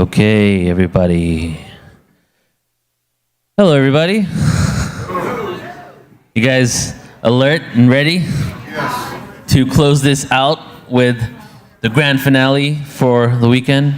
Okay, everybody. Hello, everybody. You guys alert and ready? Yes. To close this out with the grand finale for the weekend?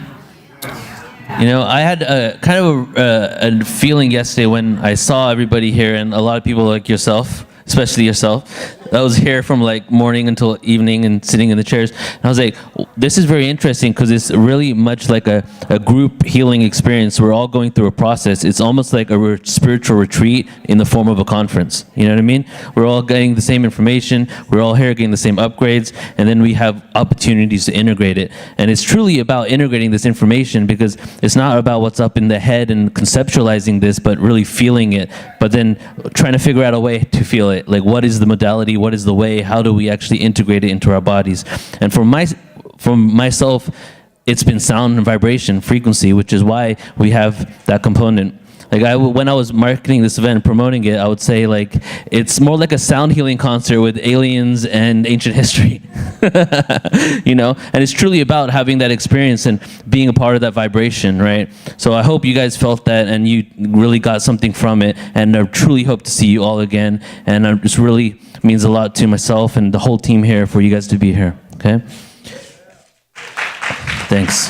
You know, I had a feeling yesterday when I saw everybody here, and a lot of people like yourself, especially yourself, that was here from like morning until evening and sitting in the chairs. And I was like, this is very interesting because it's really much like a group healing experience. We're all going through a process. It's almost like a spiritual retreat in the form of a conference. You know what I mean? We're all getting the same information. We're all here getting the same upgrades. And then we have opportunities to integrate it. And it's truly about integrating this information because it's not about what's up in the head and conceptualizing this, but really feeling it. But then trying to figure out a way to feel it. Like, what is the modality? What is the way? How do we actually integrate it into our bodies? And for myself, it's been sound and vibration, frequency, which is why we have that component. Like when I was marketing this event and promoting it, I would say like it's more like a sound healing concert with aliens and ancient history, you know. And it's truly about having that experience and being a part of that vibration, right? So I hope you guys felt that and you really got something from it. And I truly hope to see you all again. And it just really means a lot to myself and the whole team here for you guys to be here. Okay. Thanks.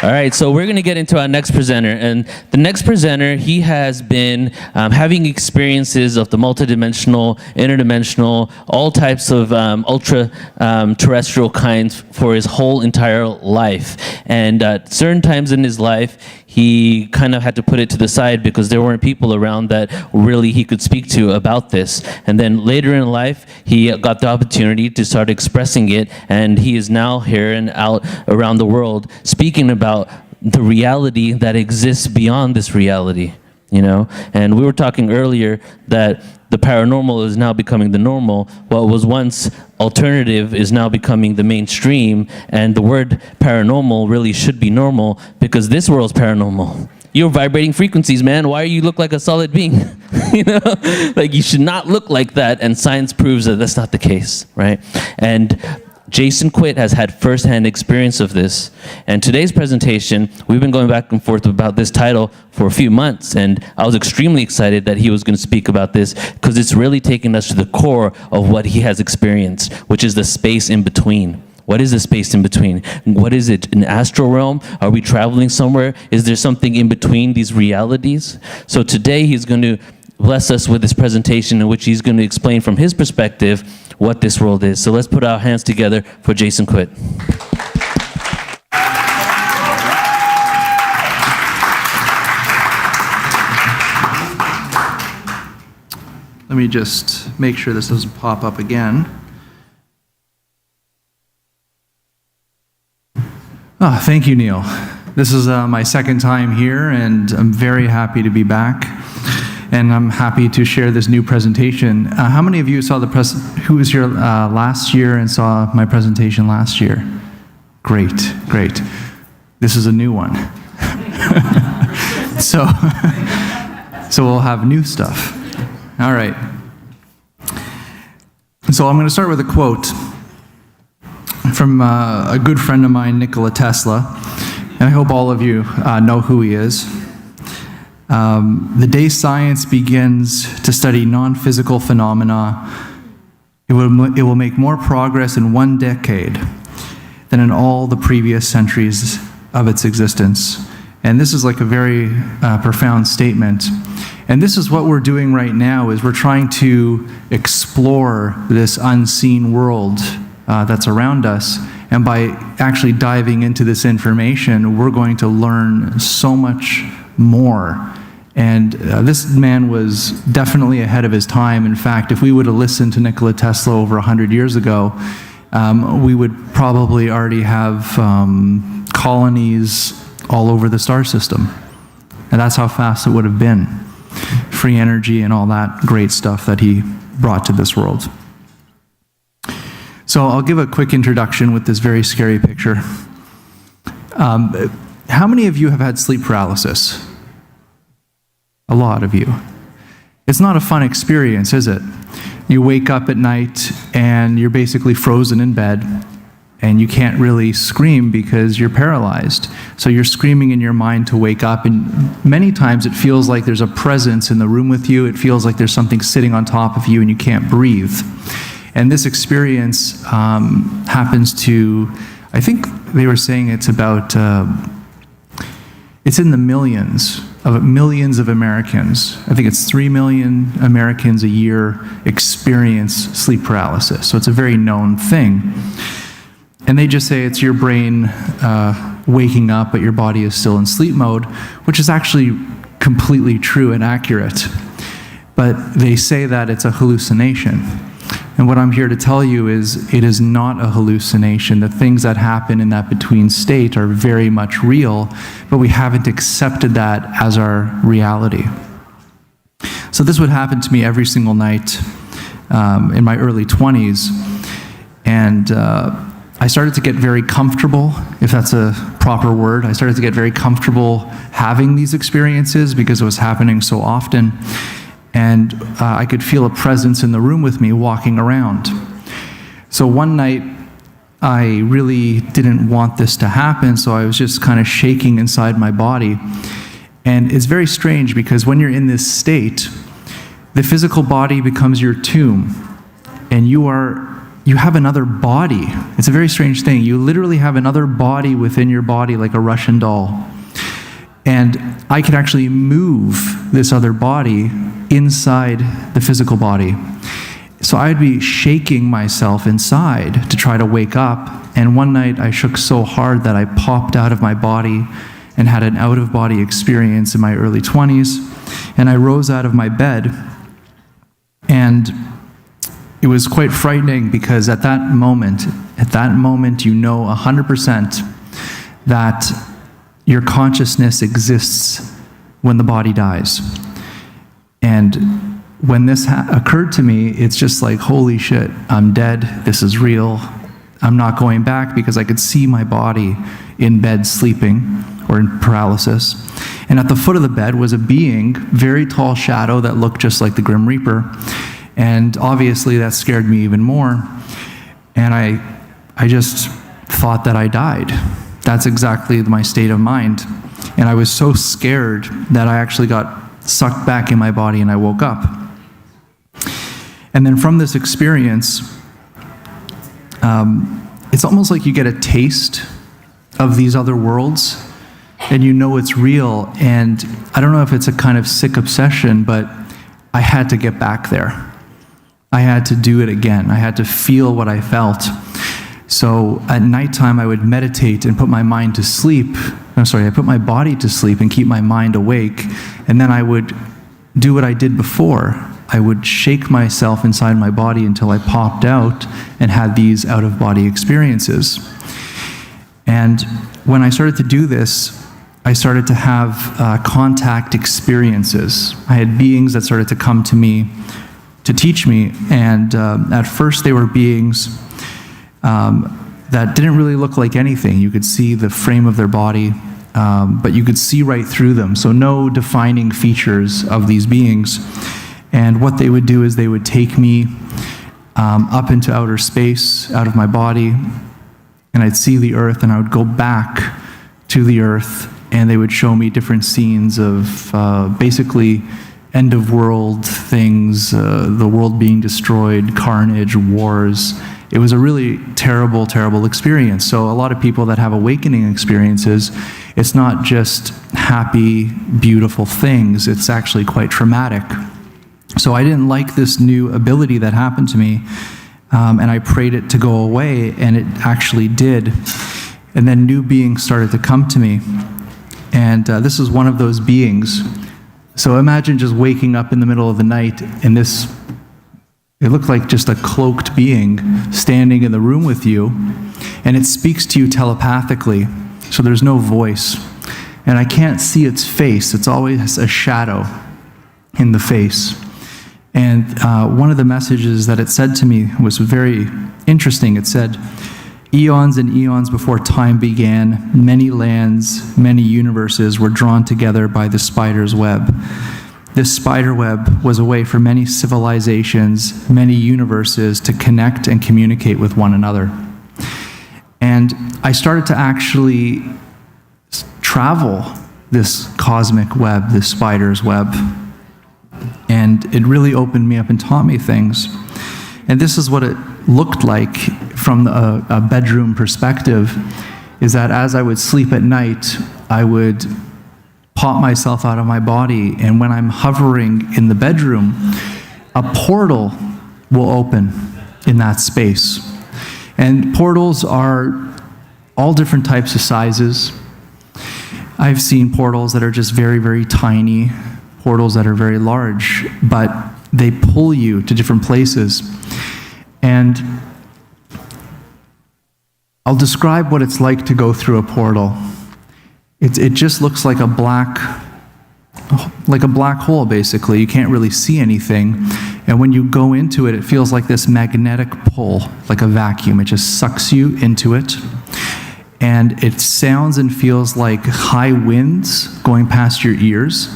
All right, so we're going to get into our next presenter. And the next presenter, he has been having experiences of the multidimensional, interdimensional, all types of ultra-terrestrial kinds for his whole entire life. And at certain times in his life, he kind of had to put it to the side because there weren't people around that really he could speak to about this. And then later in life, he got the opportunity to start expressing it, and he is now here and out around the world speaking about the reality that exists beyond this reality, you know? And we were talking earlier that the paranormal is now becoming the normal. What was once alternative is now becoming the mainstream, and the word paranormal really should be normal because this world's paranormal. You're vibrating frequencies, man. Why do you look like a solid being? You know, like you should not look like that, and science proves that that's not the case, right? And Jason Quitt has had firsthand experience of this. And today's presentation, we've been going back and forth about this title for a few months, and I was extremely excited that he was going to speak about this because it's really taking us to the core of what he has experienced, which is the space in between. What is the space in between? What is it? An astral realm? Are we traveling somewhere? Is there something in between these realities? So today he's going to bless us with this presentation in which he's going to explain from his perspective what this world is. So let's put our hands together for Jason Quitt. Let me just make sure this doesn't pop up again. Oh, thank you, Neil. This is my second time here, and I'm very happy to be back. And I'm happy to share this new presentation. How many of you saw who was here last year and saw my presentation last year? Great, great. This is a new one. So we'll have new stuff. All right. So I'm going to start with a quote from a good friend of mine, Nikola Tesla. And I hope all of you know who he is. The day science begins to study non-physical phenomena, it will make more progress in one decade than in all the previous centuries of its existence. And this is like a very profound statement. And this is what we're doing right now, is we're trying to explore this unseen world that's around us. And by actually diving into this information, we're going to learn so much more. And this man was definitely ahead of his time. In fact, if we would have listened to Nikola Tesla over 100 years ago, we would probably already have colonies all over the star system. And that's how fast it would have been. Free energy and all that great stuff that he brought to this world. So I'll give a quick introduction with this very scary picture. How many of you have had sleep paralysis? A lot of you. It's not a fun experience, is it? You wake up at night and you're basically frozen in bed and you can't really scream because you're paralyzed. So you're screaming in your mind to wake up, and many times it feels like there's a presence in the room with you. It feels like there's something sitting on top of you and you can't breathe. And this experience happens to, I think they were saying it's about, it's in the millions of Americans. I think it's 3 million Americans a year experience sleep paralysis. So it's a very known thing. And they just say it's your brain waking up, but your body is still in sleep mode, which is actually completely true and accurate. But they say that it's a hallucination. And what I'm here to tell you is it is not a hallucination. The things that happen in that between state are very much real, but we haven't accepted that as our reality. So this would happen to me every single night in my early 20s. And I started to get very comfortable, if that's a proper word. I started to get very comfortable having these experiences because it was happening so often. And I could feel a presence in the room with me walking around. So one night, I really didn't want this to happen, so I was just kind of shaking inside my body. And it's very strange because when you're in this state, the physical body becomes your tomb, and you have another body. It's a very strange thing. You literally have another body within your body, like a Russian doll. And I could actually move this other body inside the physical body. So I'd be shaking myself inside to try to wake up. And one night I shook so hard that I popped out of my body and had an out-of-body experience in my early 20s. And I rose out of my bed. And it was quite frightening because at that moment, you know 100% that your consciousness exists when the body dies. And when this occurred to me, it's just like, holy shit, I'm dead, this is real. I'm not going back because I could see my body in bed sleeping or in paralysis. And at the foot of the bed was a being, very tall shadow that looked just like the Grim Reaper. And obviously that scared me even more. And I just thought that I died. That's exactly my state of mind. And I was so scared that I actually got sucked back in my body and I woke up. And then from this experience, it's almost like you get a taste of these other worlds and you know it's real. And I don't know if it's a kind of sick obsession, but I had to get back there. I had to do it again. I had to feel what I felt. So at nighttime, I would meditate and put my mind to sleep. I put my body to sleep and keep my mind awake. And then I would do what I did before. I would shake myself inside my body until I popped out and had these out-of-body experiences. And when I started to do this, I started to have contact experiences. I had beings that started to come to me to teach me. And at first, they were beings that didn't really look like anything. You could see the frame of their body, but you could see right through them. So no defining features of these beings. And what they would do is they would take me up into outer space, out of my body, and I'd see the earth, and I would go back to the earth, and they would show me different scenes of basically end-of-world things, the world being destroyed, carnage, wars. It was a really terrible, terrible experience. So a lot of people that have awakening experiences, it's not just happy, beautiful things. It's actually quite traumatic. So I didn't like this new ability that happened to me, and I prayed it to go away, and it actually did. And then new beings started to come to me. And this is one of those beings. So imagine just waking up in the middle of the night, and it looked like just a cloaked being standing in the room with you, and it speaks to you telepathically, so there's no voice. And I can't see its face. It's always a shadow in the face. And one of the messages that it said to me was very interesting. It said, "Eons and eons before time began, many lands, many universes were drawn together by the spider's web. This spider web was a way for many civilizations, many universes to connect and communicate with one another." And I started to actually travel this cosmic web, this spider's web. And it really opened me up and taught me things. And this is what it looked like from a bedroom perspective, is that as I would sleep at night, I would pop myself out of my body, and when I'm hovering in the bedroom, a portal will open in that space. And portals are all different types of sizes. I've seen portals that are just very, very tiny, portals that are very large, but they pull you to different places. And I'll describe what it's like to go through a portal. It just looks like a black hole, basically. You can't really see anything. And when you go into it, it feels like this magnetic pull, like a vacuum. It just sucks you into it. And it sounds and feels like high winds going past your ears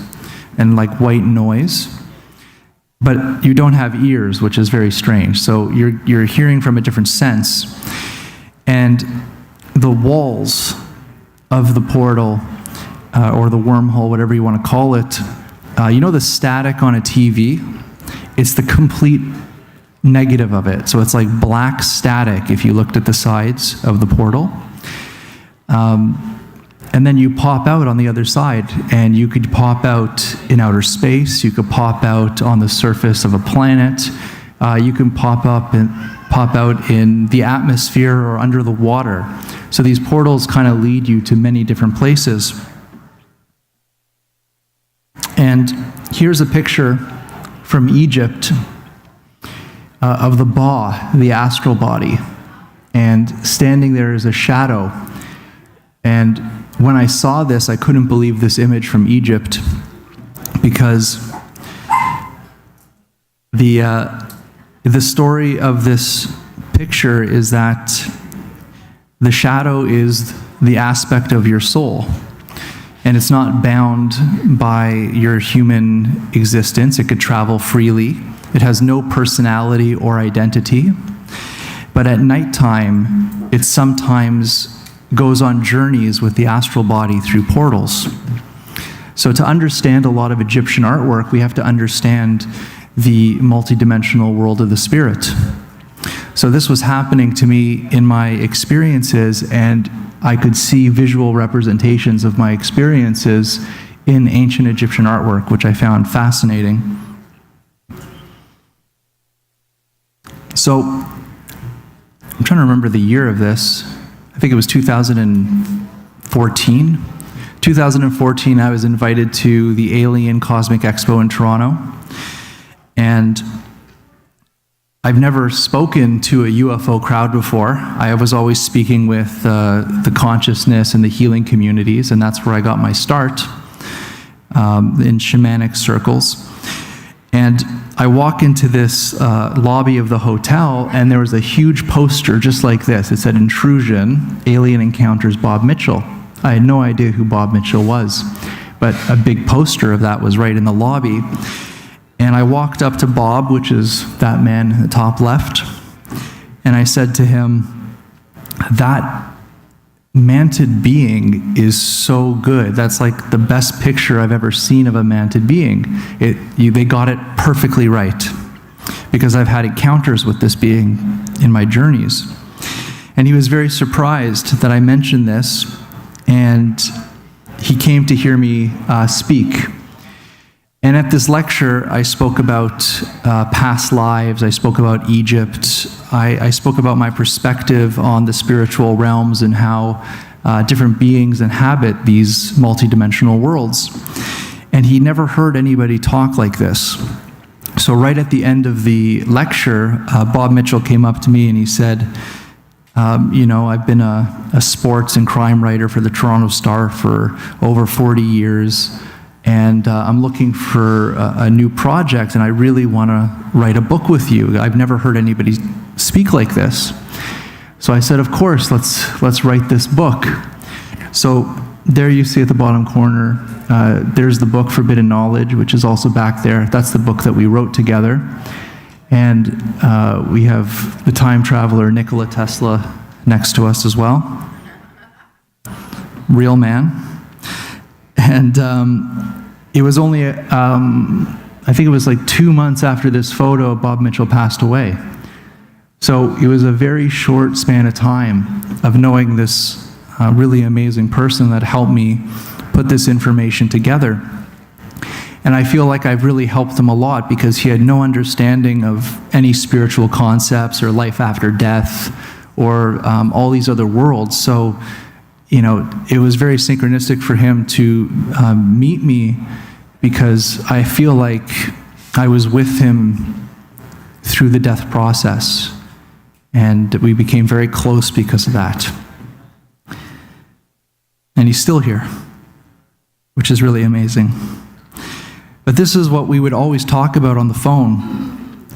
and like white noise. But you don't have ears, which is very strange. So you're hearing from a different sense. And the walls of the portal, or the wormhole, whatever you want to call it, you know the static on a TV? It's the complete negative of it. So it's like black static if you looked at the sides of the portal. And then you pop out on the other side, and you could pop out in outer space, you could pop out on the surface of a planet, you can pop out in the atmosphere or under the water. So these portals kind of lead you to many different places. And here's a picture from Egypt of the Ba, the astral body. And standing there is a shadow. And when I saw this, I couldn't believe this image from Egypt, because the story of this picture is that the shadow is the aspect of your soul, and it's not bound by your human existence. It could travel freely. It has no personality or identity. But at nighttime, it sometimes goes on journeys with the astral body through portals. So to understand a lot of Egyptian artwork, we have to understand the multidimensional world of the spirit. So this was happening to me in my experiences, and I could see visual representations of my experiences in ancient Egyptian artwork, which I found fascinating. So I'm trying to remember the year of this. I think it was 2014. 2014, I was invited to the Alien Cosmic Expo in Toronto. And I've never spoken to a UFO crowd before. I was always speaking with the consciousness and the healing communities, and that's where I got my start in shamanic circles. And I walk into this lobby of the hotel, and there was a huge poster just like this. It said, "Intrusion, Alien Encounters Bob Mitchell." I had no idea who Bob Mitchell was, but a big poster of that was right in the lobby. And I walked up to Bob, which is that man in the top left, and I said to him, "That manted being is so good. That's like the best picture I've ever seen of a manted being. They got it perfectly right, because I've had encounters with this being in my journeys." And he was very surprised that I mentioned this, and he came to hear me speak. And at this lecture, I spoke about past lives, I spoke about Egypt, I spoke about my perspective on the spiritual realms and how different beings inhabit these multidimensional worlds. And he never heard anybody talk like this. So right at the end of the lecture, Bob Mitchell came up to me and he said, I've been a sports and crime writer for the Toronto Star for over 40 years. And I'm looking for a new project, and I really want to write a book with you. I've never heard anybody speak like this. So I said, of course, let's write this book. So there you see at the bottom corner, there's the book Forbidden Knowledge, which is also back there. That's the book that we wrote together. And we have the time traveler Nikola Tesla next to us as well. Real man. And it was only, I think it was like 2 months after this photo, Bob Mitchell passed away. So it was a very short span of time of knowing this really amazing person that helped me put this information together. And I feel like I've really helped him a lot because he had no understanding of any spiritual concepts or life after death or all these other worlds. So, you know, it was very synchronistic for him to meet me because I feel like I was with him through the death process. And we became very close because of that. And he's still here, which is really amazing. But this is what we would always talk about on the phone.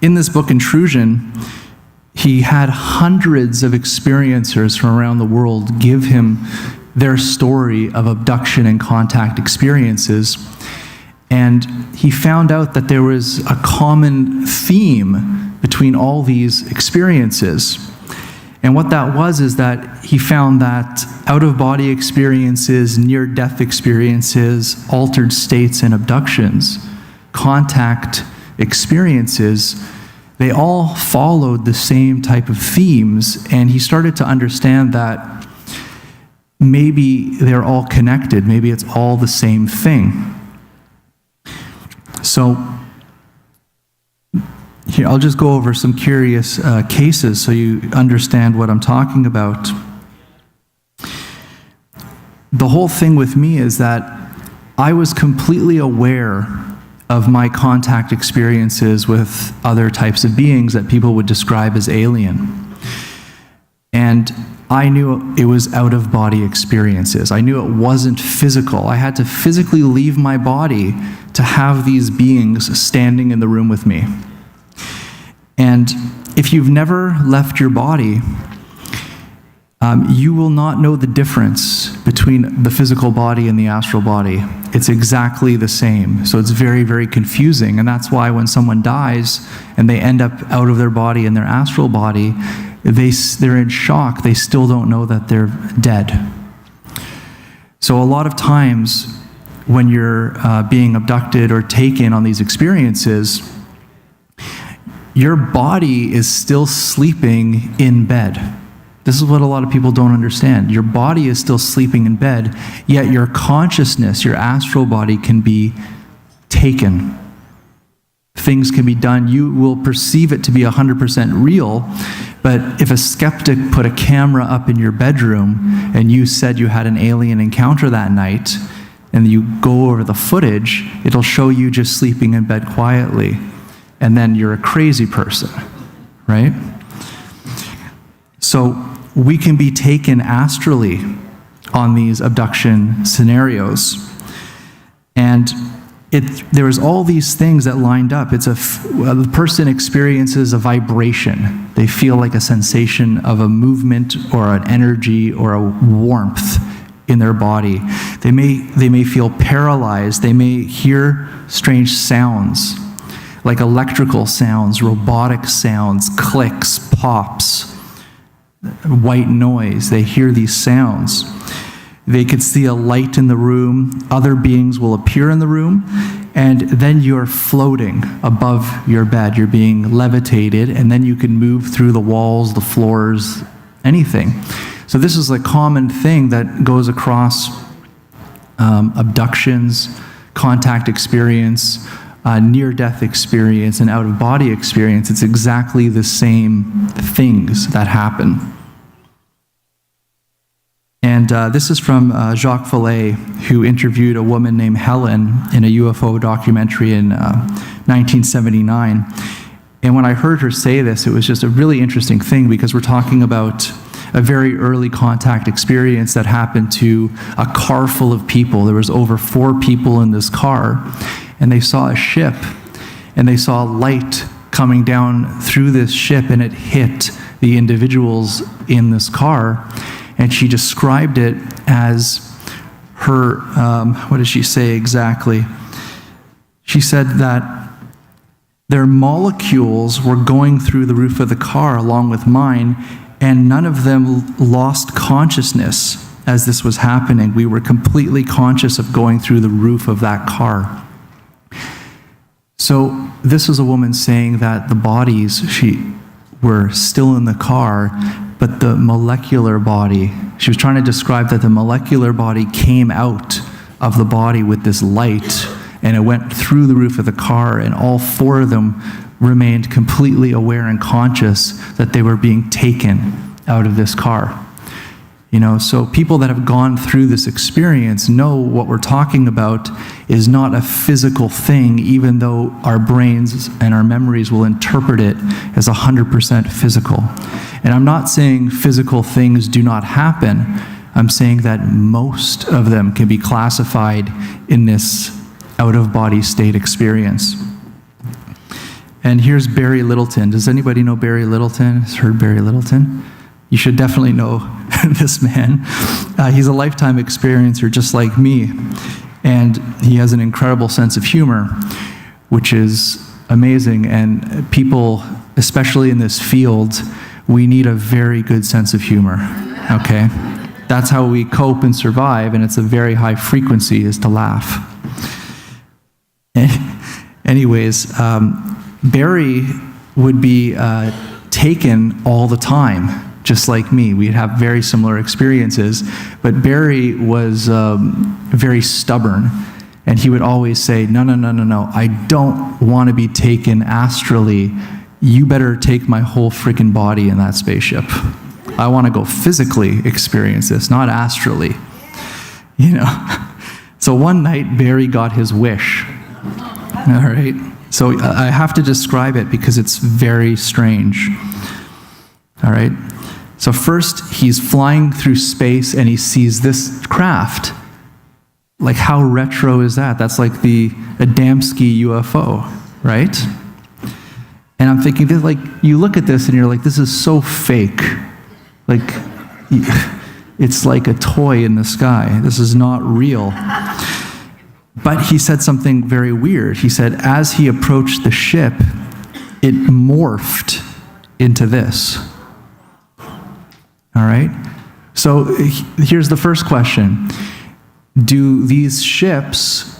In this book, Intrusion, he had hundreds of experiencers from around the world give him their story of abduction and contact experiences. And he found out that there was a common theme between all these experiences. And what that was is that he found that out-of-body experiences, near-death experiences, altered states and abductions, contact experiences, they all followed the same type of themes, and he started to understand that maybe they're all connected, maybe it's all the same thing. So, here, I'll just go over some curious cases so you understand what I'm talking about. The whole thing with me is that I was completely aware of my contact experiences with other types of beings that people would describe as alien. And I knew it was out-of-body experiences. I knew it wasn't physical. I had to physically leave my body to have these beings standing in the room with me. And if you've never left your body, you will not know the difference between the physical body and the astral body. It's exactly the same. So it's very, very confusing. And that's why when someone dies and they end up out of their body in their astral body, they're in shock. They still don't know that they're dead. So a lot of times when you're being abducted or taken on these experiences, your body is still sleeping in bed. This is what a lot of people don't understand. Your body is still sleeping in bed, yet your consciousness, your astral body, can be taken. Things can be done. You will perceive it to be 100% real, but if a skeptic put a camera up in your bedroom and you said you had an alien encounter that night, and you go over the footage, it'll show you just sleeping in bed quietly. And then you're a crazy person, right? So we can be taken astrally on these abduction scenarios. And there was all these things that lined up. The person experiences a vibration. They feel like a sensation of a movement or an energy or a warmth in their body. They may feel paralyzed. They may hear strange sounds, like electrical sounds, robotic sounds, clicks, pops, white noise. They hear these sounds. They could see a light in the room. Other beings will appear in the room, and then you're floating above your bed. You're being levitated, and then you can move through the walls, the floors, anything. So this is a common thing that goes across abductions, contact experience, near-death experience, and out-of-body experience. It's exactly the same things that happen. And this is from Jacques Vallée, who interviewed a woman named Helen in a UFO documentary in 1979. And when I heard her say this, it was just a really interesting thing, because we're talking about a very early contact experience that happened to a car full of people. There was over 4 people in this car, and they saw a ship, and they saw a light coming down through this ship, and it hit the individuals in this car. And she described it as her, what did she say exactly? She said that their molecules were going through the roof of the car along with mine, and none of them lost consciousness as this was happening. We were completely conscious of going through the roof of that car. So this was a woman saying that the bodies were still in the car, but the molecular body, she was trying to describe that the molecular body came out of the body with this light, and it went through the roof of the car, and all four of them remained completely aware and conscious that they were being taken out of this car. You know, so people that have gone through this experience know what we're talking about is not a physical thing, even though our brains and our memories will interpret it as 100% physical. And I'm not saying physical things do not happen. I'm saying that most of them can be classified in this out-of-body state experience. And here's Barry Littleton. Does anybody know Barry Littleton? Has heard Barry Littleton? You should definitely know this man. He's a lifetime experiencer just like me, and he has an incredible sense of humor, which is amazing. And people, especially in this field, we need a very good sense of humor, okay? That's how we cope and survive, and it's a very high frequency, is to laugh. Anyways, Barry would be taken all the time, just like me. We'd have very similar experiences, but Barry was very stubborn, and he would always say, no, I don't want to be taken astrally. You better take my whole freaking body in that spaceship. I want to go physically experience this, not astrally. You know. So one night, Barry got his wish. All right. So I have to describe it because it's very strange. All right. So first, he's flying through space and he sees this craft. Like, how retro is that? That's like the Adamski UFO, right? And I'm thinking, like, you look at this and you're like, this is so fake. Like, it's like a toy in the sky. This is not real. But he said something very weird. He said, as he approached the ship, it morphed into this. All right? So here's the first question. Do these ships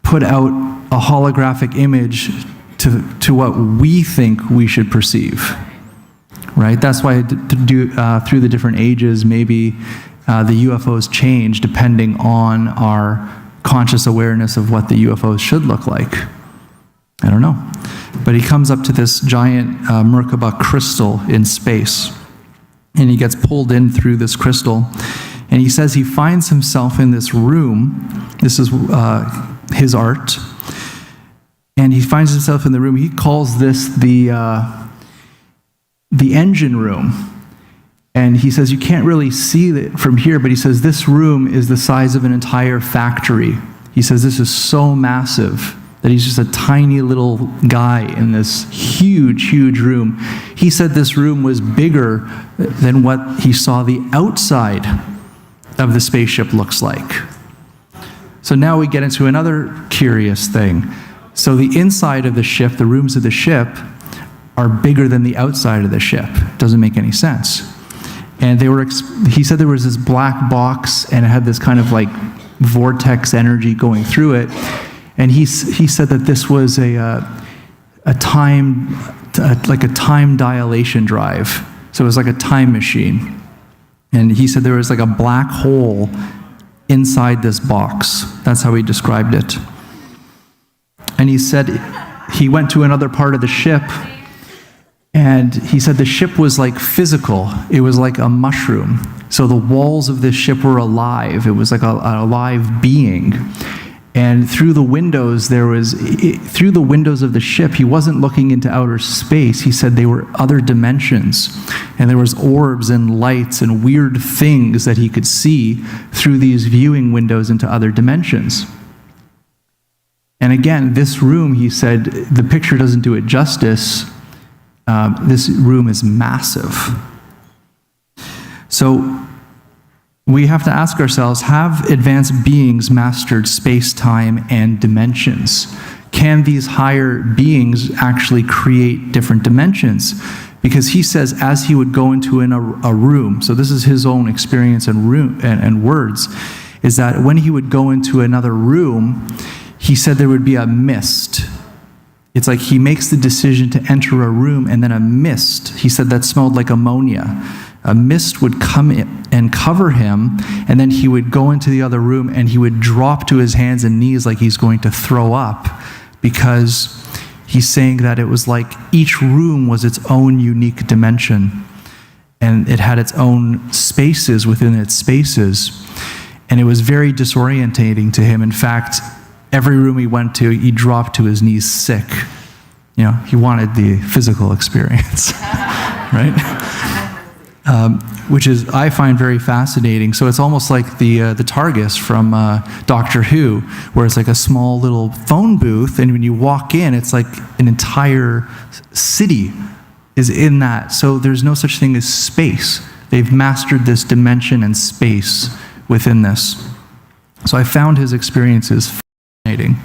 put out a holographic image to what we think we should perceive? Right? That's why through the different ages, maybe the UFOs change depending on our conscious awareness of what the UFOs should look like. I don't know. But he comes up to this giant Merkaba crystal in space, and he gets pulled in through this crystal, and he says he finds himself in this room. This is his art, and he finds himself in the room. He calls this the engine room. And he says you can't really see it from here, but he says this room is the size of an entire factory. He says this is so massive that he's just a tiny little guy in this huge, huge room. He said this room was bigger than what he saw the outside of the spaceship looks like. So now we get into another curious thing. So the inside of the ship, the rooms of the ship, are bigger than the outside of the ship. Doesn't make any sense. And he said there was this black box, and it had this kind of like vortex energy going through it. And he said that this was a time dilation drive. So it was like a time machine. And he said there was like a black hole inside this box. That's how he described it. And he said he went to another part of the ship, and he said the ship was like physical. It was like a mushroom. So the walls of this ship were alive. It was like a alive being. And through the windows through the windows of the ship, he wasn't looking into outer space. He said they were other dimensions. And there was orbs and lights and weird things that he could see through these viewing windows into other dimensions. And again, this room, he said, the picture doesn't do it justice. This room is massive. So we have to ask ourselves, have advanced beings mastered space-time and dimensions? Can these higher beings actually create different dimensions? because he says as he would go into a room, so this is his own experience and words, is that when he would go into another room, he said there would be a mist. It's like he makes the decision to enter a room and then a mist, he said that smelled like ammonia. A mist would come in and cover him, and then he would go into the other room and he would drop to his hands and knees like he's going to throw up, because he's saying that it was like each room was its own unique dimension, and it had its own spaces within its spaces, and it was very disorientating to him. In fact, every room he went to, he dropped to his knees sick. You know, he wanted the physical experience, right? Which is, I find very fascinating. So it's almost like the TARDIS from Doctor Who, where it's like a small little phone booth, and when you walk in, it's like an entire city is in that. So there's no such thing as space. They've mastered this dimension and space within this. So I found his experiences fascinating.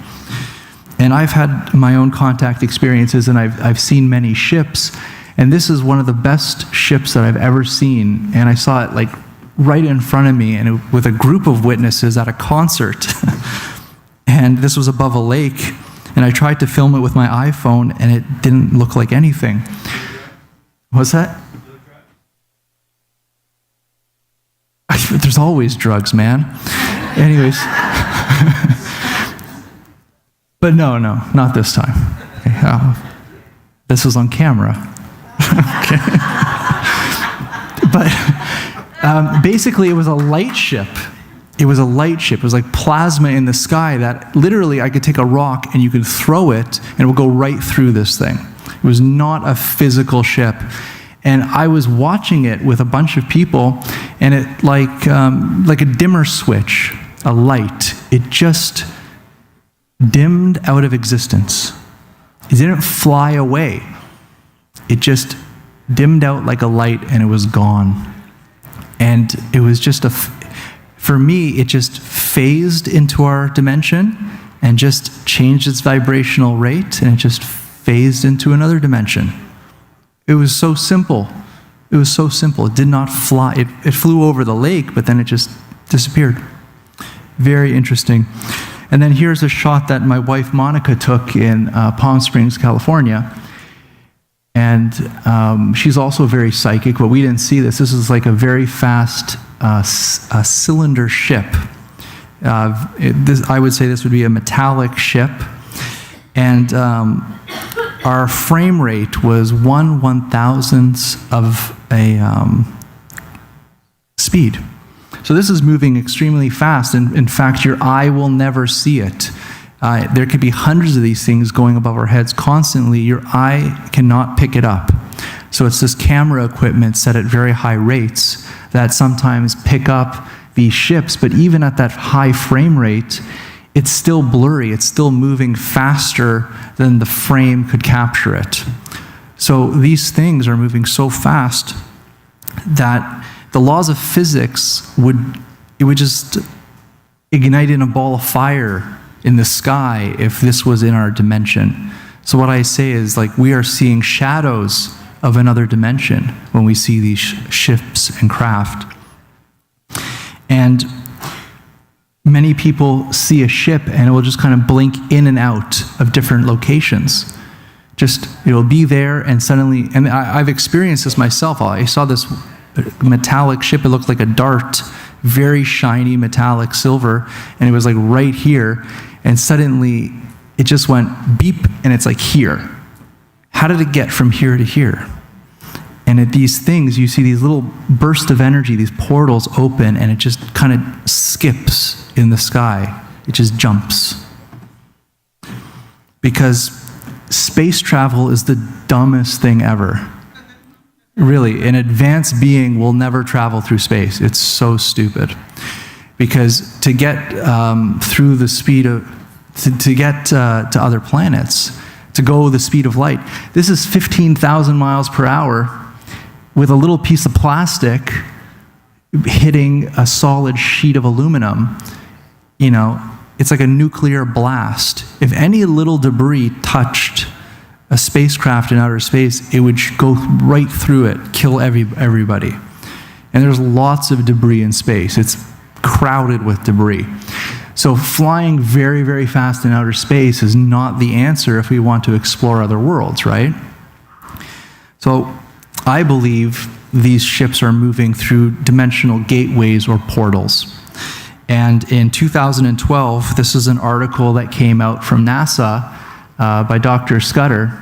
And I've had my own contact experiences, and I've seen many ships. And this is one of the best ships that I've ever seen. And I saw it like right in front of me, and with a group of witnesses at a concert. And this was above a lake. And I tried to film it with my iPhone, and it didn't look like anything. What's that? There's always drugs, man. Anyways. But no, not this time. Okay, this was on camera. Okay. But basically, it was a light ship. It was a light ship. It was like plasma in the sky that literally I could take a rock and you could throw it and it would go right through this thing. It was not a physical ship. And I was watching it with a bunch of people, and it like a dimmer switch, a light. It just dimmed out of existence. It didn't fly away. It just dimmed out like a light, and it was gone. And it was just for me, it just phased into our dimension and just changed its vibrational rate, and it just phased into another dimension. It was so simple. It was so simple. It did not fly. It flew over the lake, but then it just disappeared. Very interesting. And then here's a shot that my wife Monica took in Palm Springs, California. And she's also very psychic, but we didn't see this. This is like a very fast cylinder ship. I would say this would be a metallic ship. And our frame rate was 1/1000th of a speed. So this is moving extremely fast, and in fact, your eye will never see it. There could be hundreds of these things going above our heads constantly. Your eye cannot pick it up. So it's this camera equipment set at very high rates that sometimes pick up these ships, but even at that high frame rate, it's still blurry. It's still moving faster than the frame could capture it. So these things are moving so fast that the laws of physics would just ignite in a ball of fire in the sky if this was in our dimension. So what I say is, like, we are seeing shadows of another dimension when we see these ships and craft. And many people see a ship and it will just kind of blink in and out of different locations. Just, it'll be there and suddenly, and I've experienced this myself. I saw this metallic ship. It looked like a dart, very shiny metallic silver, and it was like right here, and suddenly it just went beep, and it's like here. How did it get from here to here? And at these things, you see these little bursts of energy, these portals open, and it just kind of skips in the sky. It just jumps. Because space travel is the dumbest thing ever. Really, an advanced being will never travel through space. It's so stupid. Because to get through the speed of, to get to other planets, to go the speed of light, this is 15,000 miles per hour with a little piece of plastic hitting a solid sheet of aluminum. It's like a nuclear blast. If any little debris touched a spacecraft in outer space, it would go right through it, kill everybody. And there's lots of debris in space. It's crowded with debris. So flying very, very fast in outer space is not the answer if we want to explore other worlds, right? So I believe these ships are moving through dimensional gateways or portals. And in 2012, this is an article that came out from NASA by Dr. Scudder,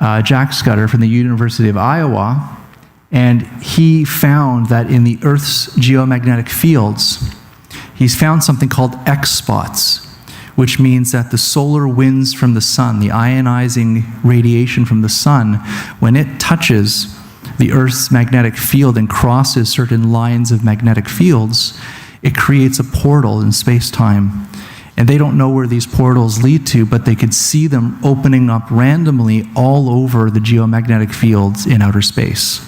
Jack Scudder from the University of Iowa, and he found that in the Earth's geomagnetic fields, he's found something called X-spots, which means that the solar winds from the sun, the ionizing radiation from the sun, when it touches the Earth's magnetic field and crosses certain lines of magnetic fields, it creates a portal in space-time. And they don't know where these portals lead to, but they could see them opening up randomly all over the geomagnetic fields in outer space.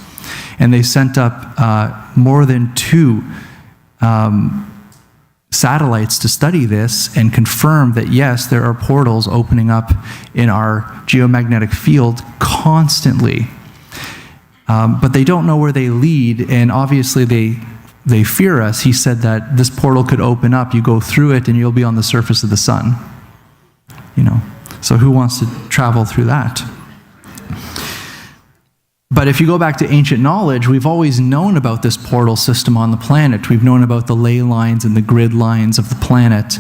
And they sent up more than 2 satellites to study this and confirm that, yes, there are portals opening up in our geomagnetic field constantly. But they don't know where they lead, and obviously they fear us. He said that this portal could open up, you go through it, and you'll be on the surface of the sun. So who wants to travel through that? But if you go back to ancient knowledge, we've always known about this portal system on the planet. We've known about the ley lines and the grid lines of the planet,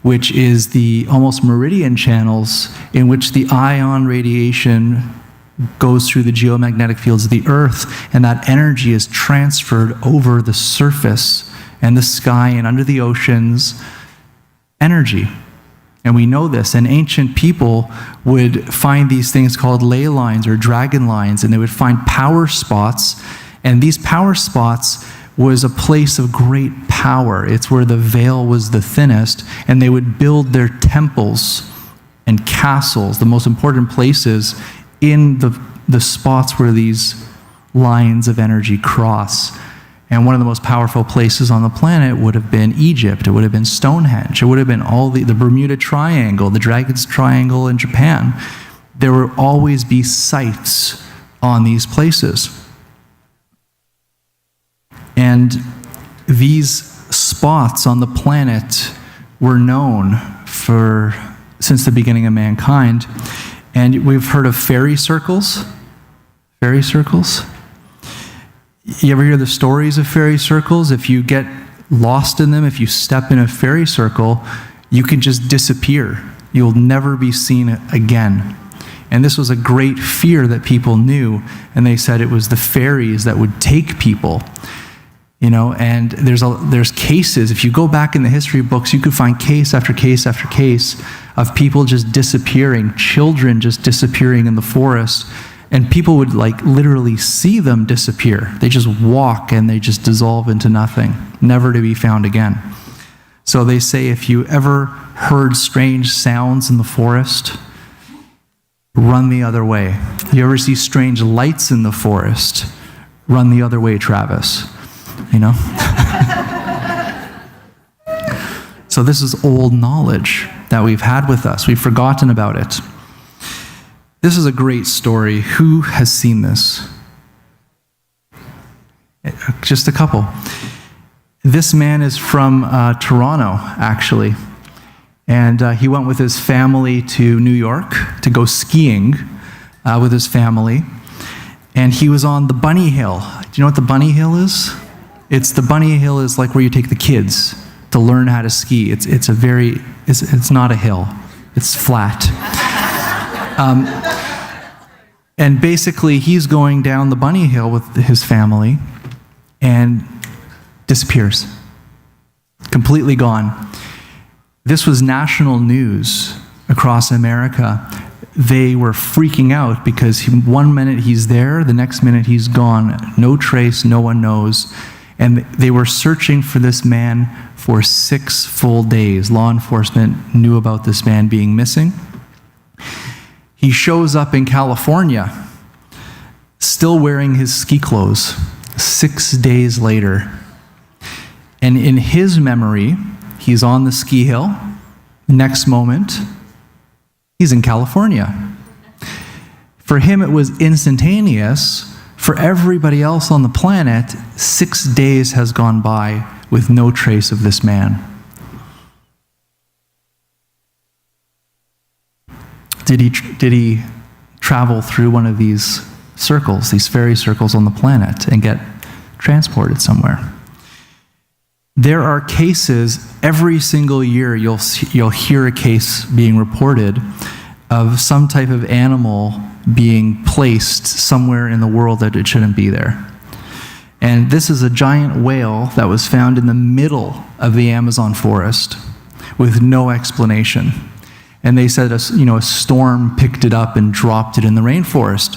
which is the almost meridian channels in which the ion radiation goes through the geomagnetic fields of the Earth, and that energy is transferred over the surface and the sky and under the oceans, energy. And we know this, and ancient people would find these things called ley lines or dragon lines, and they would find power spots, and these power spots was a place of great power. It's where the veil was the thinnest, and they would build their temples and castles, the most important places, in the spots where these lines of energy cross. And one of the most powerful places on the planet would have been Egypt. It would have been Stonehenge. It would have been all the Bermuda Triangle, the Dragon's Triangle in Japan. There will always be sites on these places. And these spots on the planet were known since the beginning of mankind. And we've heard of fairy circles. Fairy circles. You ever hear the stories of fairy circles? If you get lost in them, if you step in a fairy circle, you can just disappear. You'll never be seen again. And this was a great fear that people knew, and they said it was the fairies that would take people. And there's cases. If you go back in the history books, you could find case after case after case of people just disappearing, children just disappearing in the forest, and people would literally see them disappear. They just walk and they just dissolve into nothing, never to be found again. So they say if you ever heard strange sounds in the forest, run the other way. If you ever see strange lights in the forest, run the other way, Travis. So this is old knowledge that we've had with us. We've forgotten about it. This is a great story. Who has seen this? Just a couple. This man is from Toronto, actually. And he went with his family to New York to go skiing with his family. And he was on the Bunny Hill. Do you know what the Bunny Hill is? The Bunny Hill is like where you take the kids to learn how to ski. It's not a hill. It's flat. And basically, he's going down the Bunny Hill with his family and disappears. Completely gone. This was national news across America. They were freaking out because one minute he's there, the next minute he's gone. No trace, no one knows. And they were searching for this man for 6 full days. Law enforcement knew about this man being missing. He shows up in California, still wearing his ski clothes, 6 days later. And in his memory, he's on the ski hill. Next moment, he's in California. For him, it was instantaneous. For everybody else on the planet, 6 days has gone by with no trace of this man. Did he travel through one of these circles, these fairy circles on the planet, and get transported somewhere? There are cases every single year. You'll hear a case being reported of some type of animal being placed somewhere in the world that it shouldn't be there. And this is a giant whale that was found in the middle of the Amazon forest with no explanation. And they said a storm picked it up and dropped it in the rainforest.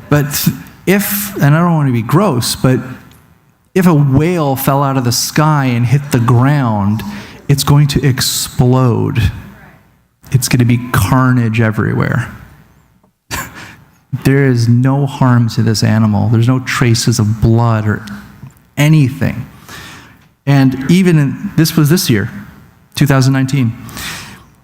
But and I don't want to be gross, but if a whale fell out of the sky and hit the ground, it's going to explode. It's going to be carnage everywhere. There is no harm to this animal. There's no traces of blood or anything. And even this was this year, 2019.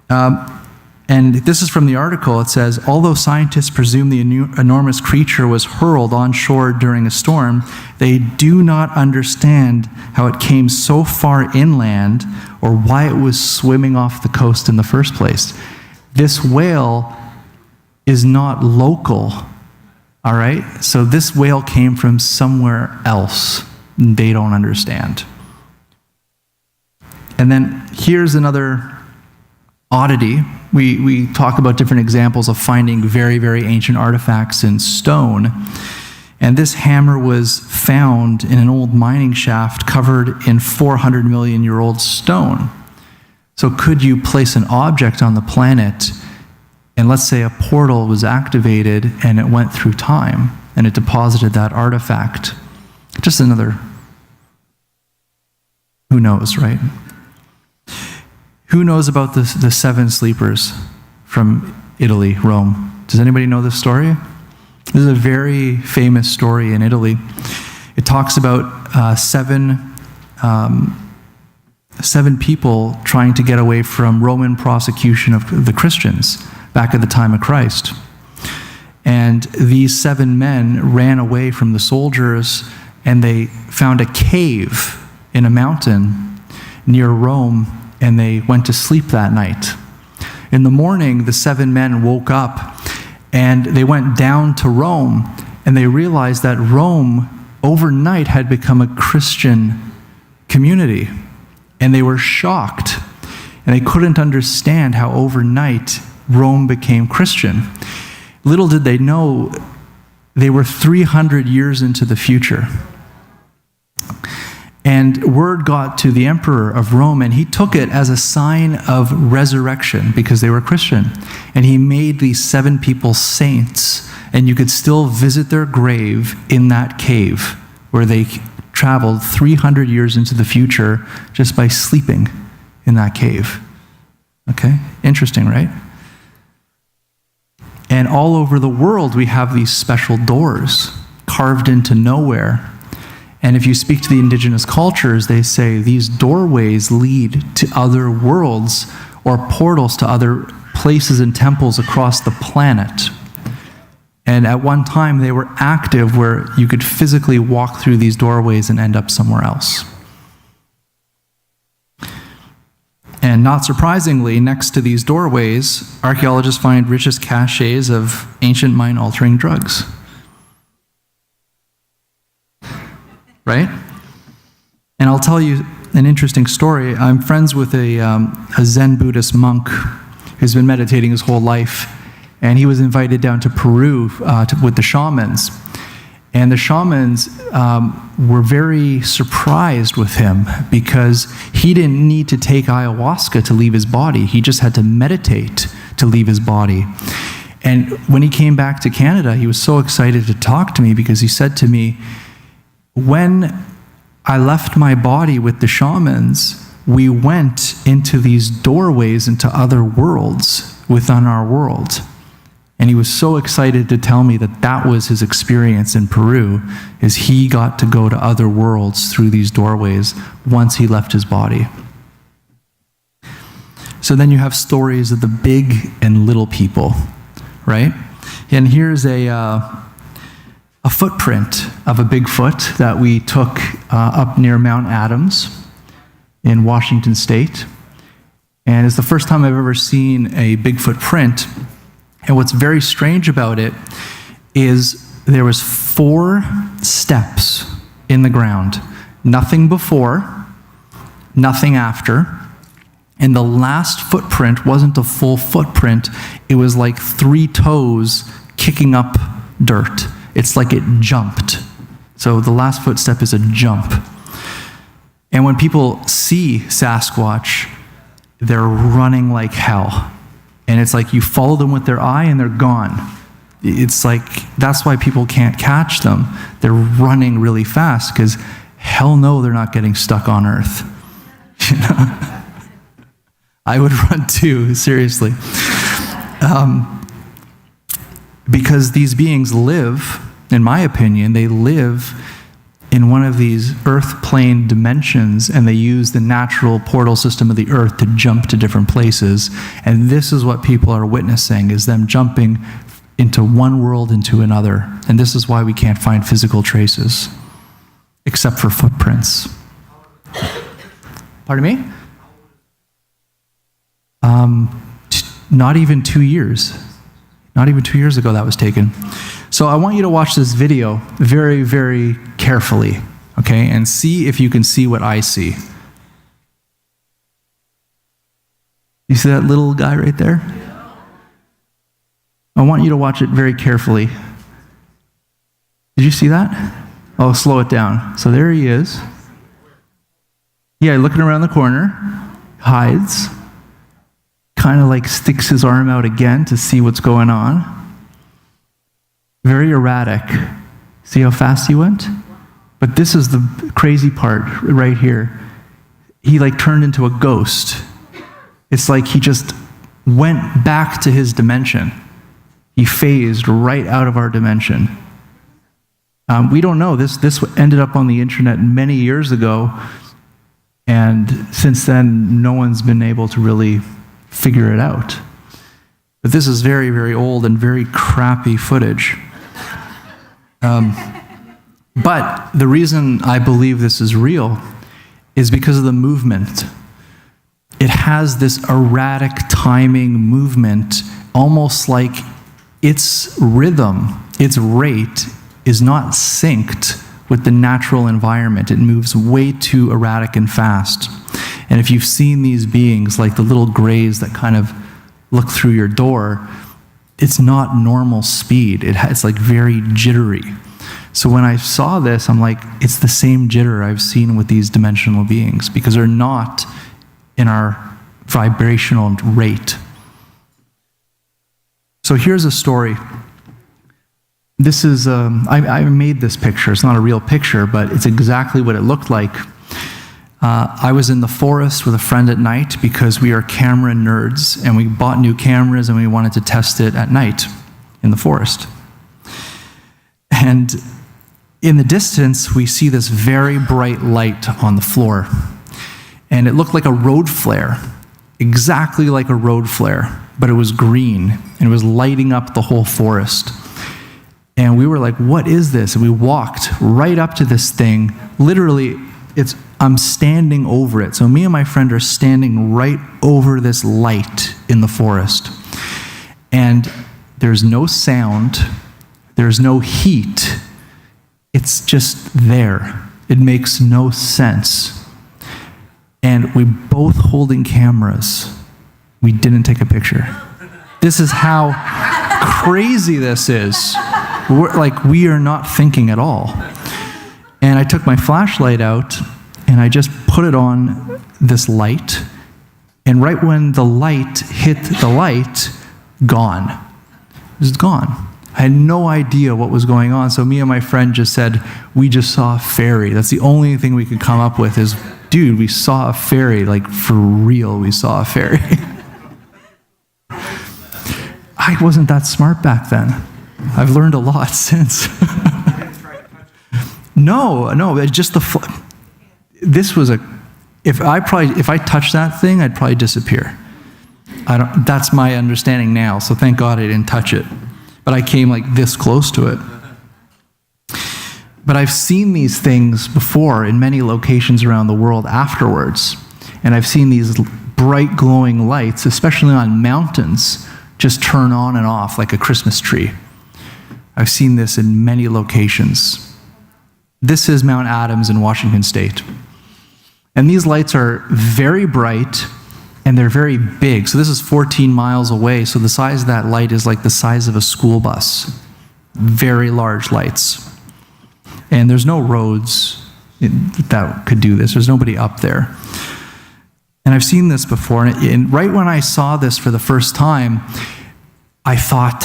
And this is from the article. It says, although scientists presume the enormous creature was hurled onshore during a storm, they do not understand how it came so far inland or why it was swimming off the coast in the first place. This whale is not local, all right? So this whale came from somewhere else. They don't understand. And then here's another oddity. We talk about different examples of finding very, very ancient artifacts in stone. And this hammer was found in an old mining shaft covered in 400 million year old stone. So could you place an object on the planet, and let's say a portal was activated and it went through time and it deposited that artifact? Just another, who knows, right? Who knows about the seven sleepers from Italy, Rome? Does anybody know this story? This is a very famous story in Italy. It talks about seven people trying to get away from Roman prosecution of the Christians back at the time of Christ. And these 7 men ran away from the soldiers, and they found a cave in a mountain near Rome, and they went to sleep that night. In the morning, the 7 men woke up, and they went down to Rome, and they realized that Rome overnight had become a Christian community. And they were shocked, and they couldn't understand how overnight Rome became Christian. Little did they know, they were 300 years into the future. And word got to the emperor of Rome, and he took it as a sign of resurrection because they were Christian. And he made these 7 people saints, and you could still visit their grave in that cave where they traveled 300 years into the future just by sleeping in that cave. Okay? Interesting, right? And all over the world, we have these special doors carved into nowhere. And if you speak to the indigenous cultures, they say these doorways lead to other worlds or portals to other places and temples across the planet. And at one time, they were active where you could physically walk through these doorways and end up somewhere else. And not surprisingly, next to these doorways, archaeologists find richest caches of ancient mind-altering drugs. Right? And I'll tell you an interesting story. I'm friends with a Zen Buddhist monk who's been meditating his whole life, and he was invited down to Peru with the shamans. And the shamans were very surprised with him because he didn't need to take ayahuasca to leave his body. He just had to meditate to leave his body. And when he came back to Canada, he was so excited to talk to me because he said to me, when I left my body with the shamans, we went into these doorways into other worlds within our world. And he was so excited to tell me that that was his experience in Peru, is he got to go to other worlds through these doorways once he left his body. So then you have stories of the big and little people, right? And here's a footprint of a Bigfoot that we took up near Mount Adams in Washington State. And it's the first time I've ever seen a Bigfoot print. And what's very strange about it is there was 4 steps in the ground. Nothing before, nothing after. And the last footprint wasn't a full footprint. It was like 3 toes kicking up dirt. It's like it jumped. So the last footstep is a jump. And when people see Sasquatch, they're running like hell. And it's like you follow them with their eye and they're gone. It's like, that's why people can't catch them. They're running really fast because hell no, they're not getting stuck on Earth. You know? I would run too, seriously. Because these beings live, in my opinion, they live in one of these earth plane dimensions, and they use the natural portal system of the earth to jump to different places. And this is what people are witnessing, is them jumping into one world into another. And this is why we can't find physical traces, except for footprints. Pardon me? Not even 2 years. Not even 2 years ago that was taken. So I want you to watch this video very, very carefully, okay? And see if you can see what I see. You see that little guy right there? I want you to watch it very carefully. Did you see that? Oh, slow it down. So there he is. Yeah, looking around the corner, hides, kind of like sticks his arm out again to see what's going on. Very erratic. See how fast he went? But this is the crazy part right here. He like turned into a ghost. It's like he just went back to his dimension. He phased right out of our dimension. We don't know. This ended up on the internet many years ago, and since then, no one's been able to really figure it out. But this is very, very old and very crappy footage. But the reason I believe this is real is because of the movement. It has this erratic timing movement, almost like its rhythm, its rate is not synced with the natural environment. It moves way too erratic and fast. And if you've seen these beings, like the little grays that kind of look through your door, it's not normal speed. It's like very jittery. So when I saw this, I'm like, it's the same jitter I've seen with these dimensional beings, because they're not in our vibrational rate. So here's a story. This is, I made this picture. It's not a real picture, but it's exactly what it looked like. I was in the forest with a friend at night because we are camera nerds, and we bought new cameras and we wanted to test it at night in the forest. And in the distance, we see this very bright light on the floor. And it looked like a road flare, exactly like a road flare, but it was green, and it was lighting up the whole forest. And we were like, what is this? And we walked right up to this thing. Literally, I'm standing over it. So me and my friend are standing right over this light in the forest. And there's no sound. There's no heat. It's just there. It makes no sense. And we both holding cameras. We didn't take a picture. This is how crazy this is. We are not thinking at all. And I took my flashlight out, and I just put it on this light. And right when the light hit the light, gone. It was gone. I had no idea what was going on. So me and my friend just said, we just saw a fairy. That's the only thing we could come up with is, dude, we saw a fairy. Like, for real, we saw a fairy. I wasn't that smart back then. I've learned a lot since. No, just this was if I touched that thing, I'd probably disappear. That's my understanding now, so thank God I didn't touch it. but I came like this close to it. But I've seen these things before in many locations around the world afterwards. And I've seen these bright glowing lights, especially on mountains, just turn on and off like a Christmas tree. I've seen this in many locations. This is Mount Adams in Washington State. And these lights are very bright and they're very big. So this is 14 miles away. So the size of that light is like the size of a school bus. Very large lights. And there's no roads that could do this. There's nobody up there. And I've seen this before. And right when I saw this for the first time, I thought,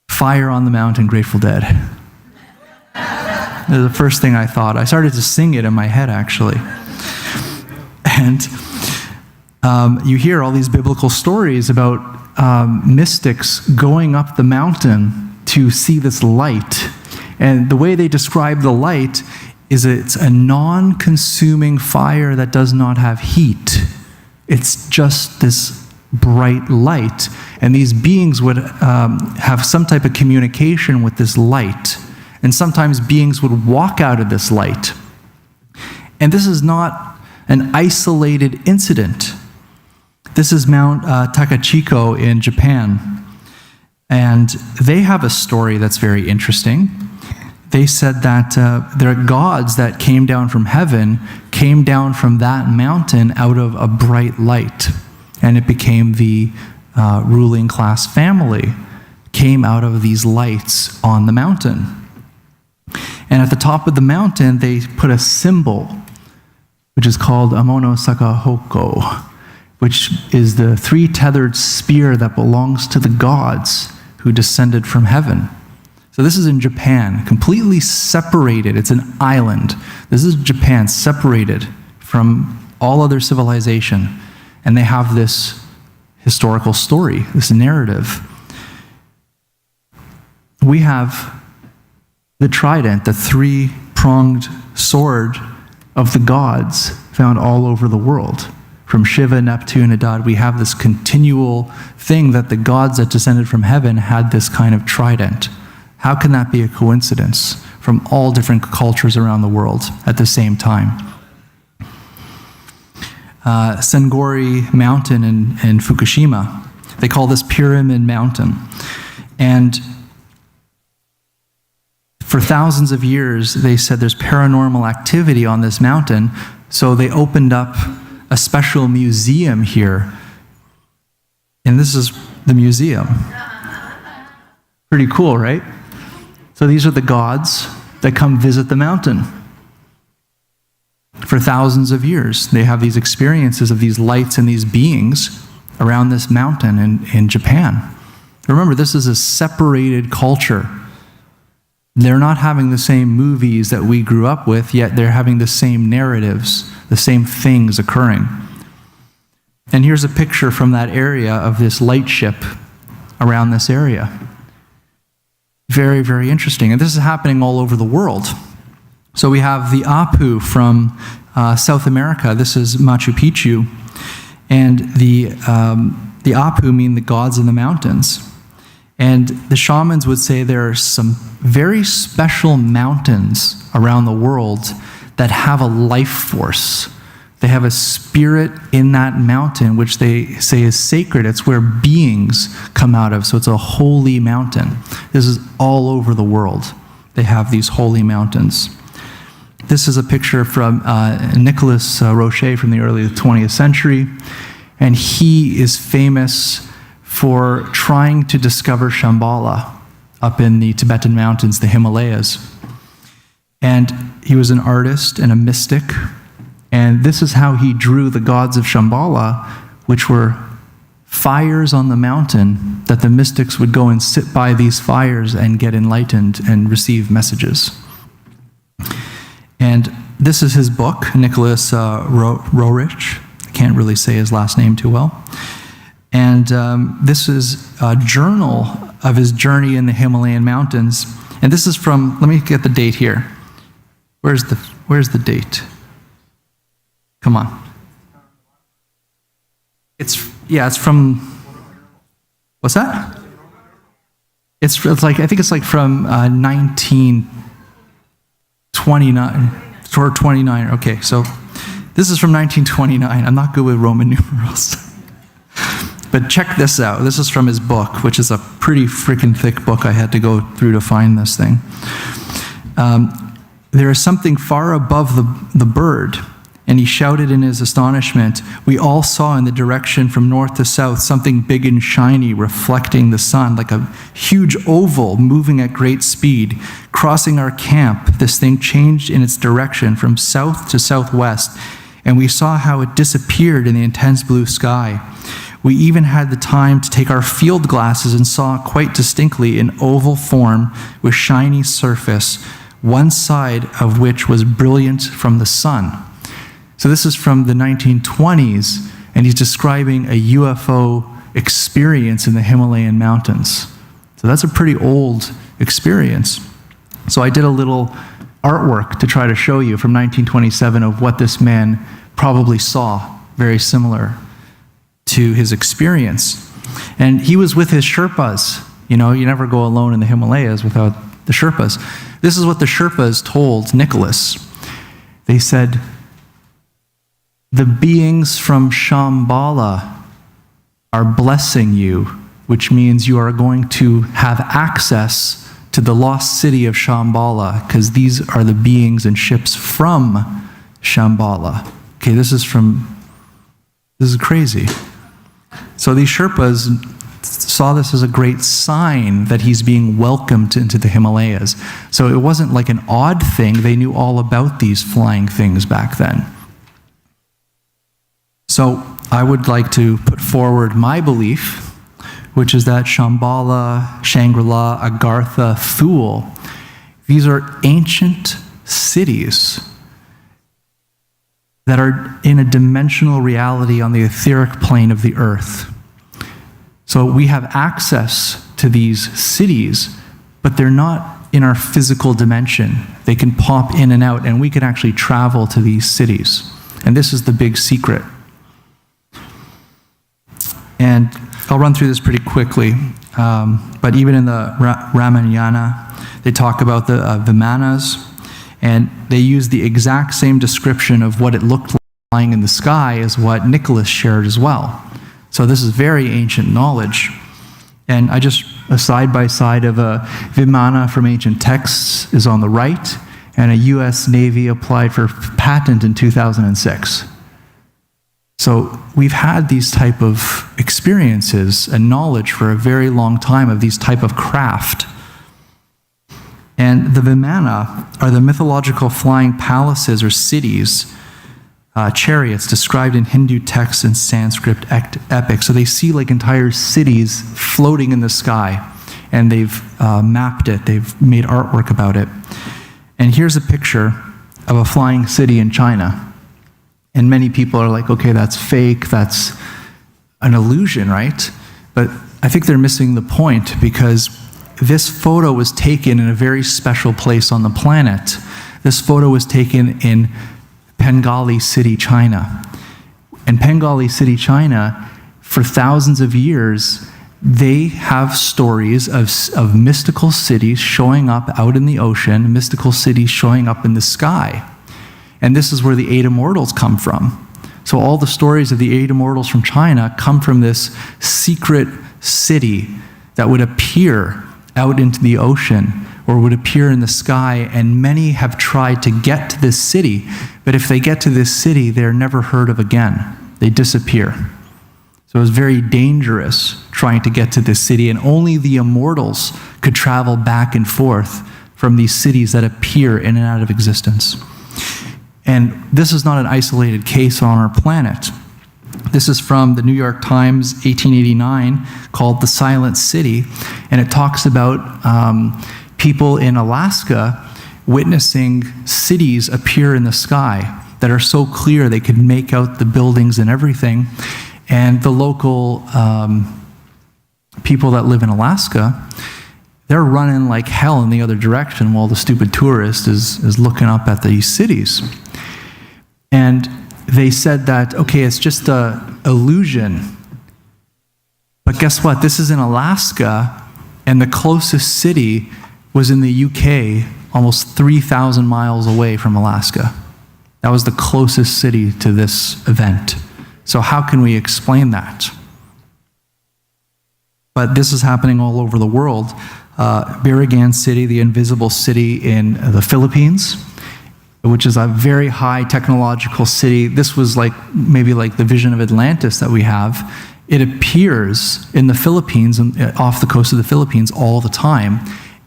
Fire on the Mountain, Grateful Dead. That was the first thing I thought. I started to sing it in my head, actually. And you hear all these biblical stories about mystics going up the mountain to see this light. And the way they describe the light is it's a non-consuming fire that does not have heat. It's just this bright light. And these beings would have some type of communication with this light. And sometimes beings would walk out of this light. And this is not an isolated incident. This is Mount Takachiko in Japan. And they have a story that's very interesting. They said that their gods that came down from heaven came down from that mountain out of a bright light. And it became the ruling class family, came out of these lights on the mountain. And at the top of the mountain, they put a symbol, which is called Amono Sakahoko, which is the three-tethered spear that belongs to the gods who descended from heaven. So this is in Japan, completely separated. It's an island. This is Japan, separated from all other civilization. And they have this historical story, this narrative. We have the trident, the three-pronged sword of the gods found all over the world. From Shiva, Neptune, Adad, we have this continual thing that the gods that descended from heaven had this kind of trident. How can that be a coincidence from all different cultures around the world at the same time? Sengori Mountain in Fukushima, they call this Pyramid Mountain. And for thousands of years, they said there's paranormal activity on this mountain, so they opened up a special museum here. And this is the museum. Pretty cool, right? So these are the gods that come visit the mountain. For thousands of years, they have these experiences of these lights and these beings around this mountain in Japan. Remember, this is a separated culture. They're not having the same movies that we grew up with, yet they're having the same narratives, the same things occurring. And here's a picture from that area of this light ship around this area. Very, very interesting. And this is happening all over the world. So we have the Apu from South America. This is Machu Picchu. And the Apu mean the gods in the mountains. And the shamans would say there are some very special mountains around the world that have a life force. They have a spirit in that mountain, which they say is sacred. It's where beings come out of. So it's a holy mountain. This is all over the world. They have these holy mountains. This is a picture from Nicolas Roche from the early 20th century. And he is famous for trying to discover Shambhala up in the Tibetan mountains, the Himalayas. And he was an artist and a mystic. And this is how he drew the gods of Shambhala, which were fires on the mountain that the mystics would go and sit by these fires and get enlightened and receive messages. And this is his book, Nicholas Roerich. I can't really say his last name too well. And this is a journal of his journey in the Himalayan mountains. And this is from, let me get the date here. Where's the date? Come on. It's from, what's that? It's like, I think it's like from 1929 or 29. Okay, so this is from 1929. I'm not good with Roman numerals. But check this out. This is from his book, which is a pretty freaking thick book. I had to go through to find this thing. There is something far above the bird. And he shouted in his astonishment. We all saw in the direction from north to south something big and shiny reflecting the sun, like a huge oval moving at great speed. Crossing our camp, this thing changed in its direction from south to southwest, and we saw how it disappeared in the intense blue sky. We even had the time to take our field glasses and saw quite distinctly an oval form with shiny surface, one side of which was brilliant from the sun. So this is from the 1920s, and he's describing a UFO experience in the Himalayan mountains. So that's a pretty old experience. So I did a little artwork to try to show you from 1927 of what this man probably saw, very similar to his experience. And he was with his Sherpas. You know, you never go alone in the Himalayas without the Sherpas. This is what the Sherpas told Nicholas. They said, the beings from Shambhala are blessing you, which means you are going to have access to the lost city of Shambhala, because these are the beings and ships from Shambhala. Okay, this is crazy. So these Sherpas saw this as a great sign that he's being welcomed into the Himalayas. So it wasn't like an odd thing. They knew all about these flying things back then. So I would like to put forward my belief, which is that Shambhala, Shangri-La, Agartha, Thule, these are ancient cities that are in a dimensional reality on the etheric plane of the earth. So we have access to these cities, but they're not in our physical dimension. They can pop in and out, and we can actually travel to these cities. And this is the big secret. And I'll run through this pretty quickly, but even in the Ramayana, they talk about the Vimanas, and they use the exact same description of what it looked like flying in the sky as what Nicholas shared as well. So this is very ancient knowledge. And a side-by-side of a Vimana from ancient texts is on the right, and a US Navy applied for patent in 2006. So we've had these type of experiences and knowledge for a very long time of these type of craft. And the Vimana are the mythological flying palaces or cities, chariots described in Hindu texts and Sanskrit epics. So they see like entire cities floating in the sky, and they've mapped it, they've made artwork about it. And here's a picture of a flying city in China. And many people are like, okay, that's fake, that's an illusion, right? But I think they're missing the point, because this photo was taken in a very special place on the planet. This photo was taken in Bengali City, China. And Bengali City, China, for thousands of years, they have stories of mystical cities showing up out in the ocean, mystical cities showing up in the sky. And this is where the 8 immortals come from. So all the stories of the 8 immortals from China come from this secret city that would appear out into the ocean or would appear in the sky, and many have tried to get to this city, but if they get to this city, they're never heard of again. They disappear. So it was very dangerous trying to get to this city, and only the immortals could travel back and forth from these cities that appear in and out of existence. And this is not an isolated case on our planet. This is from the New York Times, 1889, called The Silent City, and it talks about people in Alaska witnessing cities appear in the sky that are so clear they could make out the buildings and everything. And the local people that live in Alaska, they're running like hell in the other direction while the stupid tourist is looking up at these cities. And they said that, okay, it's just an illusion. But guess what? This is in Alaska, And the closest city was in the UK, almost 3,000 miles away from Alaska. That was the closest city to this event. So how can we explain that? But this is happening all over the world. Birigan City, the invisible city in the Philippines, which is a very high technological city. This was maybe like the vision of Atlantis that we have. It appears in the Philippines, off the coast of the Philippines all the time.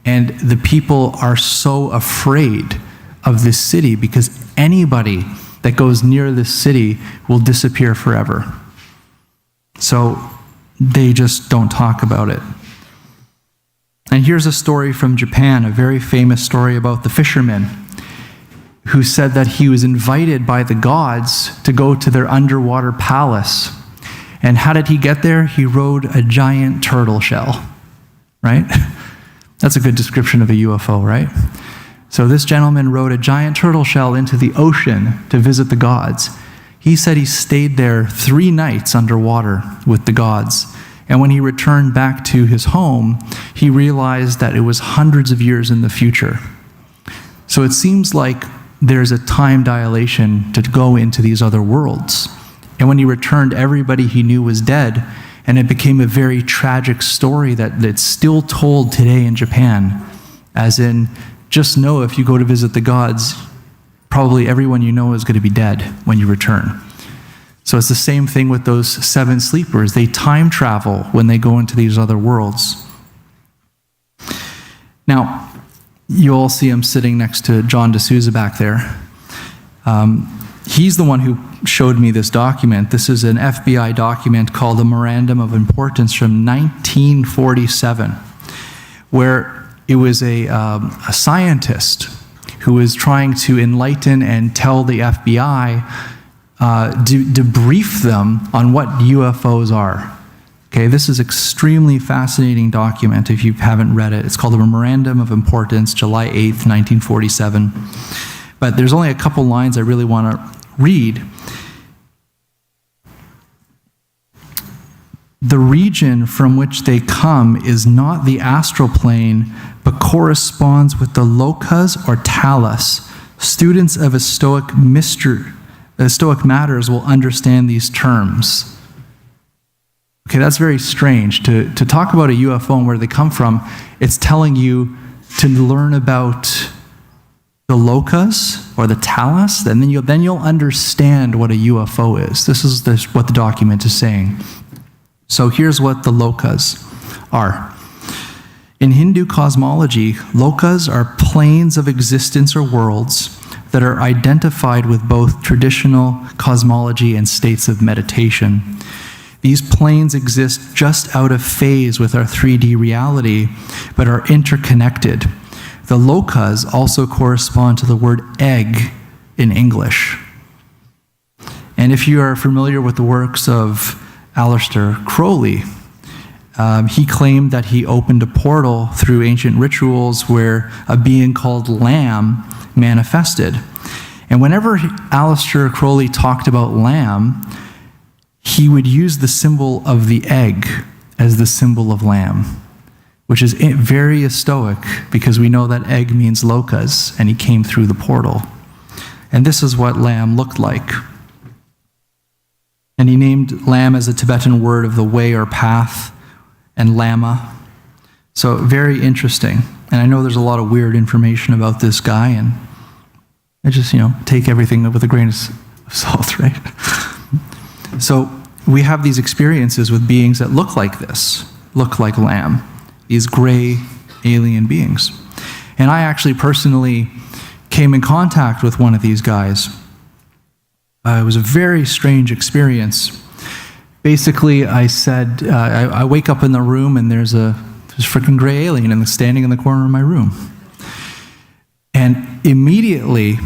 And the people are so afraid of this city because anybody that goes near this city will disappear forever. So they just don't talk about it. And here's a story from Japan, a very famous story about the fisherman who said that he was invited by the gods to go to their underwater palace. And how did he get there? He rode a giant turtle shell, right? That's a good description of a UFO, right? So this gentleman rode a giant turtle shell into the ocean to visit the gods. He said he stayed there 3 nights underwater with the gods. And when he returned back to his home, he realized that it was hundreds of years in the future. So it seems like there's a time dilation to go into these other worlds. And when he returned, everybody he knew was dead. And it became a very tragic story that's still told today in Japan. As in, just know if you go to visit the gods, probably everyone you know is going to be dead when you return. So it's the same thing with those 7 sleepers. They time travel when they go into these other worlds. Now, you all see him sitting next to John D'Souza back there. He's the one who showed me this document. This is an FBI document called the Memorandum of Importance from 1947, where it was a scientist who was trying to enlighten and tell the FBI, debrief them on what UFOs are. Okay, this is extremely fascinating document if you haven't read it. It's called the Memorandum of Importance, July 8th, 1947. But there's only a couple lines I really want to read. The region from which they come is not the astral plane, but corresponds with the locus or talus. Students of Stoic matters will understand these terms. Okay, that's very strange. To talk about a UFO and where they come from, it's telling you to learn about the locus or the talus, and then you'll understand what a UFO is. This is what the document is saying. So here's what the locus are. In Hindu cosmology, lokas are planes of existence or worlds that are identified with both traditional cosmology and states of meditation. These planes exist just out of phase with our 3D reality, but are interconnected. The lokas also correspond to the word egg in English. And if you are familiar with the works of Aleister Crowley, he claimed that he opened a portal through ancient rituals where a being called Lamb manifested. And whenever Aleister Crowley talked about Lamb, he would use the symbol of the egg as the symbol of Lamb, which is very Stoic because we know that egg means locus, and he came through the portal. And this is what Lamb looked like. And he named Lamb as a Tibetan word of the way or path, and Lama. So very interesting. And I know there's a lot of weird information about this guy, and I just, take everything with a grain of salt, right? So we have these experiences with beings that look like this, look like Lamb, these gray alien beings. And I actually personally came in contact with one of these guys. It was a very strange experience. Basically, I said, I wake up in the room and there's a freaking gray alien standing in the corner of my room. And immediately,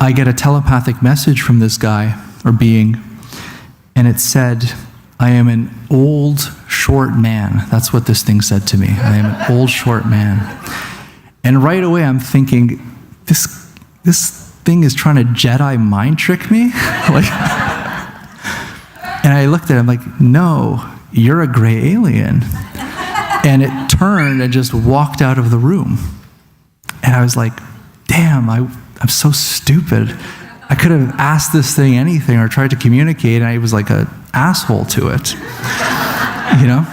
I get a telepathic message from this guy or being, and it said, I am an old, short man. That's what this thing said to me. I am an old, short man. And right away, I'm thinking, this thing is trying to Jedi mind trick me? And I looked at him like, no, you're a gray alien. And it turned and just walked out of the room. And I was like, damn, I'm so stupid. I could have asked this thing anything or tried to communicate, and I was like an asshole to it. You know?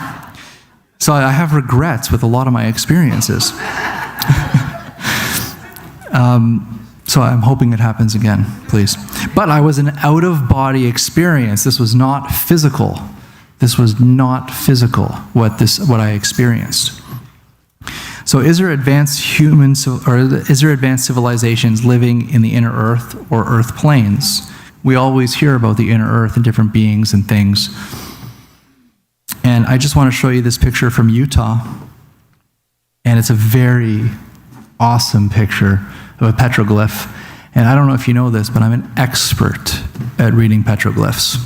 So I have regrets with a lot of my experiences. So I'm hoping it happens again, please. But I was an out-of-body experience. This was not physical. This was not physical, what I experienced. So is there advanced civilizations living in the inner earth or earth planes? We always hear about the inner earth and different beings and things. And I just want to show you this picture from Utah. And it's a very awesome picture of a petroglyph. And I don't know if you know this, but I'm an expert at reading petroglyphs.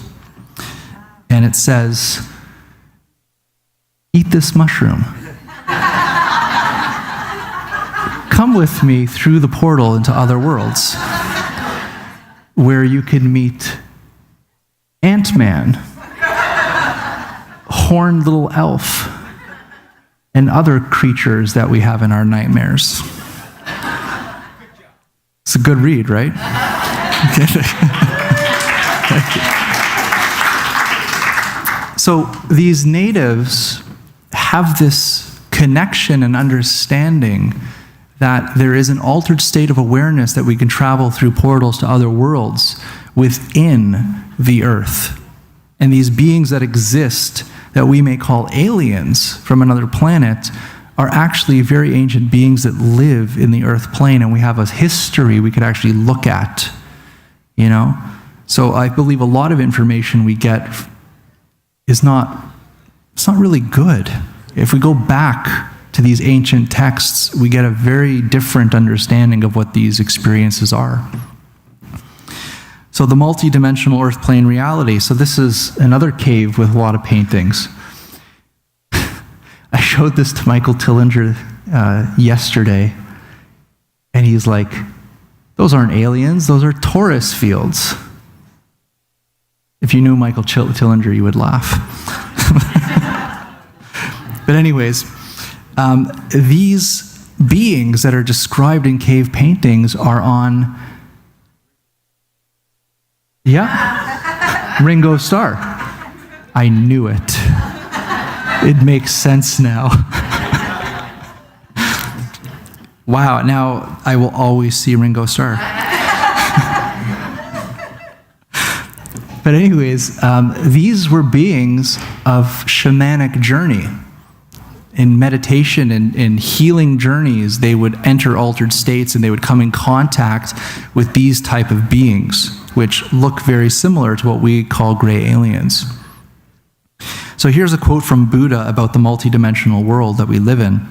And it says, eat this mushroom. Come with me through the portal into other worlds, where you can meet Ant-Man, horned little elf, and other creatures that we have in our nightmares. It's a good read, right? So these natives have this connection and understanding that there is an altered state of awareness that we can travel through portals to other worlds within the earth. And these beings that exist that we may call aliens from another planet are actually very ancient beings that live in the earth plane, and we have a history we could actually look at, you know? So I believe a lot of information we get it's not really good. If we go back to these ancient texts, we get a very different understanding of what these experiences are. So the multi-dimensional earth plane reality. So this is another cave with a lot of paintings. I showed this to Michael Tillinger yesterday, and he's like, those aren't aliens, those are torus fields. If you knew Michael Tillinger, you would laugh. But anyways, these beings that are described in cave paintings are on, Ringo Starr. I knew it. It makes sense now. Wow, now I will always see Ringo Starr. But anyways, these were beings of shamanic journey. In meditation and in healing journeys, they would enter altered states and they would come in contact with these type of beings, which look very similar to what we call gray aliens. So here's a quote from Buddha about the multidimensional world that we live in.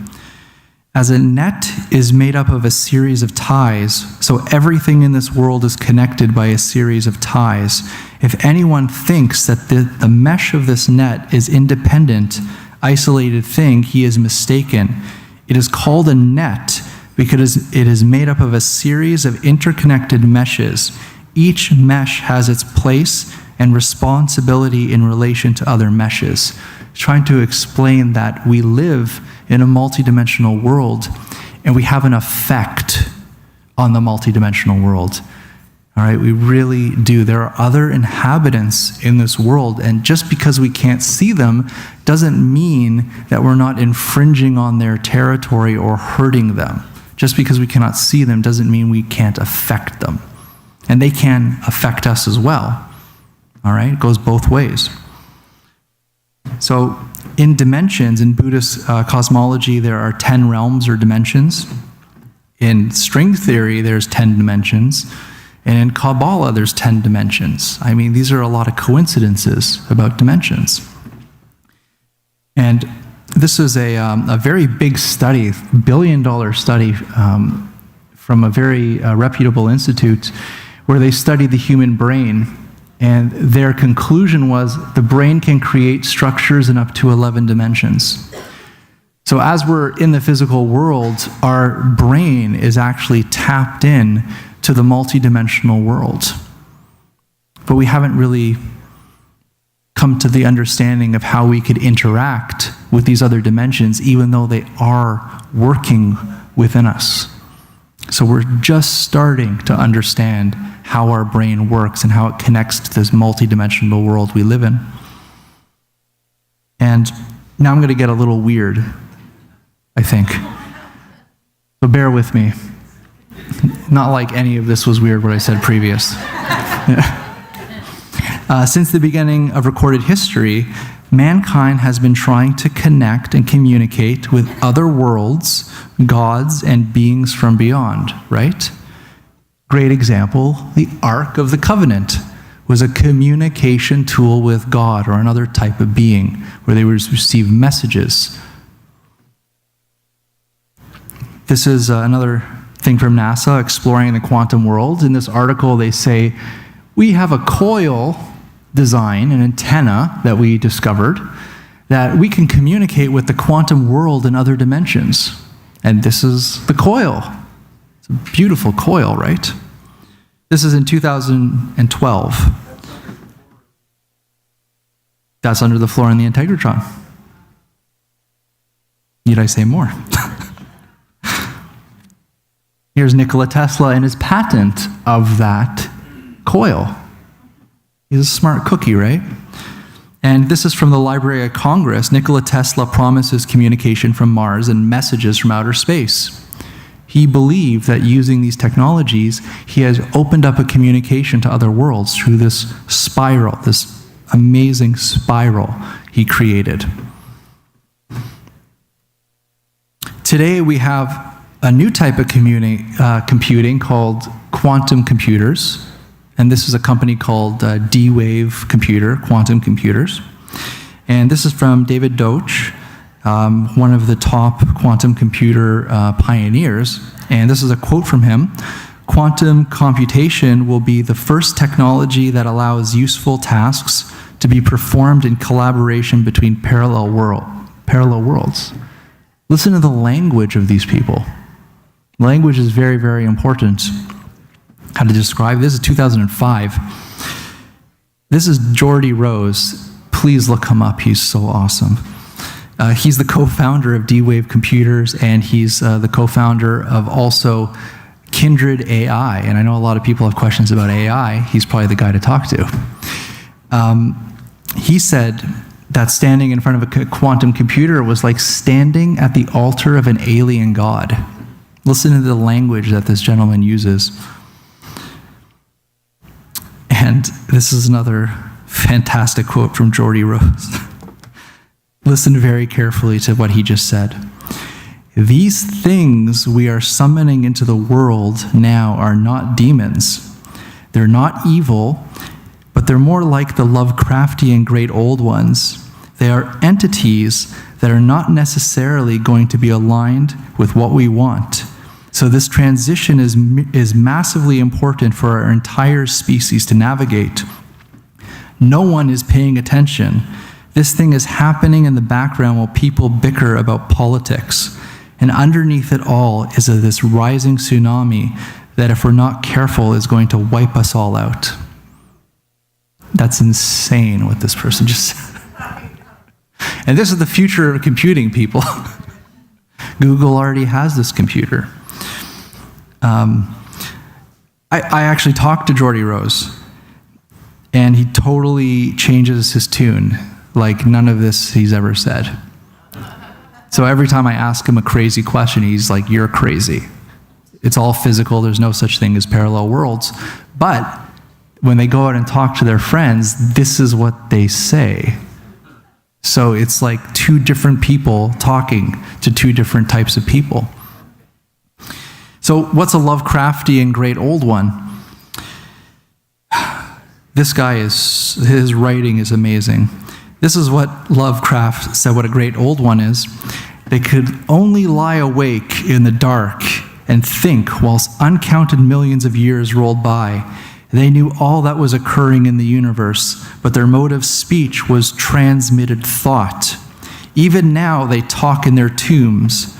As a net is made up of a series of ties, so everything in this world is connected by a series of ties. If anyone thinks that the mesh of this net is independent, isolated thing, he is mistaken. It is called a net because it is made up of a series of interconnected meshes. Each mesh has its place and responsibility in relation to other meshes. Trying to explain that we live in a multidimensional world and we have an effect on the multidimensional world. All right, we really do. There are other inhabitants in this world, and just because we can't see them doesn't mean that we're not infringing on their territory or hurting them. Just because we cannot see them doesn't mean we can't affect them. And they can affect us as well. All right, it goes both ways. So in dimensions, in Buddhist cosmology, there are 10 realms or dimensions. In string theory, there's 10 dimensions. And in Kabbalah, there's 10 dimensions. I mean, these are a lot of coincidences about dimensions. And this is a very big study, billion-dollar study from a very reputable institute where they studied the human brain. And their conclusion was the brain can create structures in up to 11 dimensions. So as we're in the physical world, our brain is actually tapped in to the multidimensional world. But we haven't really come to the understanding of how we could interact with these other dimensions, even though they are working within us. So we're just starting to understand how our brain works and how it connects to this multidimensional world we live in. And now I'm going to get a little weird, I think. So bear with me. Not like any of this was weird what I said previous. Since the beginning of recorded history, mankind has been trying to connect and communicate with other worlds, gods, and beings from beyond, right? Great example, the Ark of the Covenant was a communication tool with God or another type of being where they would receive messages. This is another thing from NASA, exploring the quantum world. In this article, they say, we have a coil design, an antenna that we discovered, that we can communicate with the quantum world in other dimensions. And this is the coil. It's a beautiful coil, right? This is in 2012. That's under the floor in the Integratron. Need I say more? Here's Nikola Tesla and his patent of that coil. He's a smart cookie, right? And this is from the Library of Congress. Nikola Tesla promises communication from Mars and messages from outer space. He believed that using these technologies, he has opened up a communication to other worlds through this spiral, this amazing spiral he created. Today we have a new type of computing called quantum computers. And this is a company called D-Wave Computer, Quantum Computers. And this is from David Deutsch, one of the top quantum computer pioneers. And this is a quote from him. Quantum computation will be the first technology that allows useful tasks to be performed in collaboration between parallel worlds. Listen to the language of these people. Language is very, very important. How to describe this is 2005. This is Geordie Rose. Please look him up. He's so awesome. He's the co-founder of D-Wave Computers, and he's the co-founder of also Kindred AI. And I know a lot of people have questions about AI. He's probably the guy to talk to. He said that standing in front of a quantum computer was like standing at the altar of an alien god. Listen to the language that this gentleman uses. And this is another fantastic quote from Geordie Rose. Listen very carefully to what he just said. These things we are summoning into the world now are not demons. They're not evil, but they're more like the Lovecraftian great old ones. They are entities that are not necessarily going to be aligned with what we want. So this transition is massively important for our entire species to navigate. No one is paying attention. This thing is happening in the background while people bicker about politics. And underneath it all is this rising tsunami that, if we're not careful, is going to wipe us all out. That's insane what this person just said. And this is the future of computing, people. Google already has this computer. I actually talked to Geordie Rose, and he totally changes his tune, like none of this he's ever said. So every time I ask him a crazy question, he's like, you're crazy. It's all physical, there's no such thing as parallel worlds. But when they go out and talk to their friends, this is what they say. So it's like two different people talking to two different types of people. So what's a Lovecraftian great old one? This guy his writing is amazing. This is what Lovecraft said what a great old one is. They could only lie awake in the dark and think whilst uncounted millions of years rolled by. They knew all that was occurring in the universe, but their mode of speech was transmitted thought. Even now they talk in their tombs.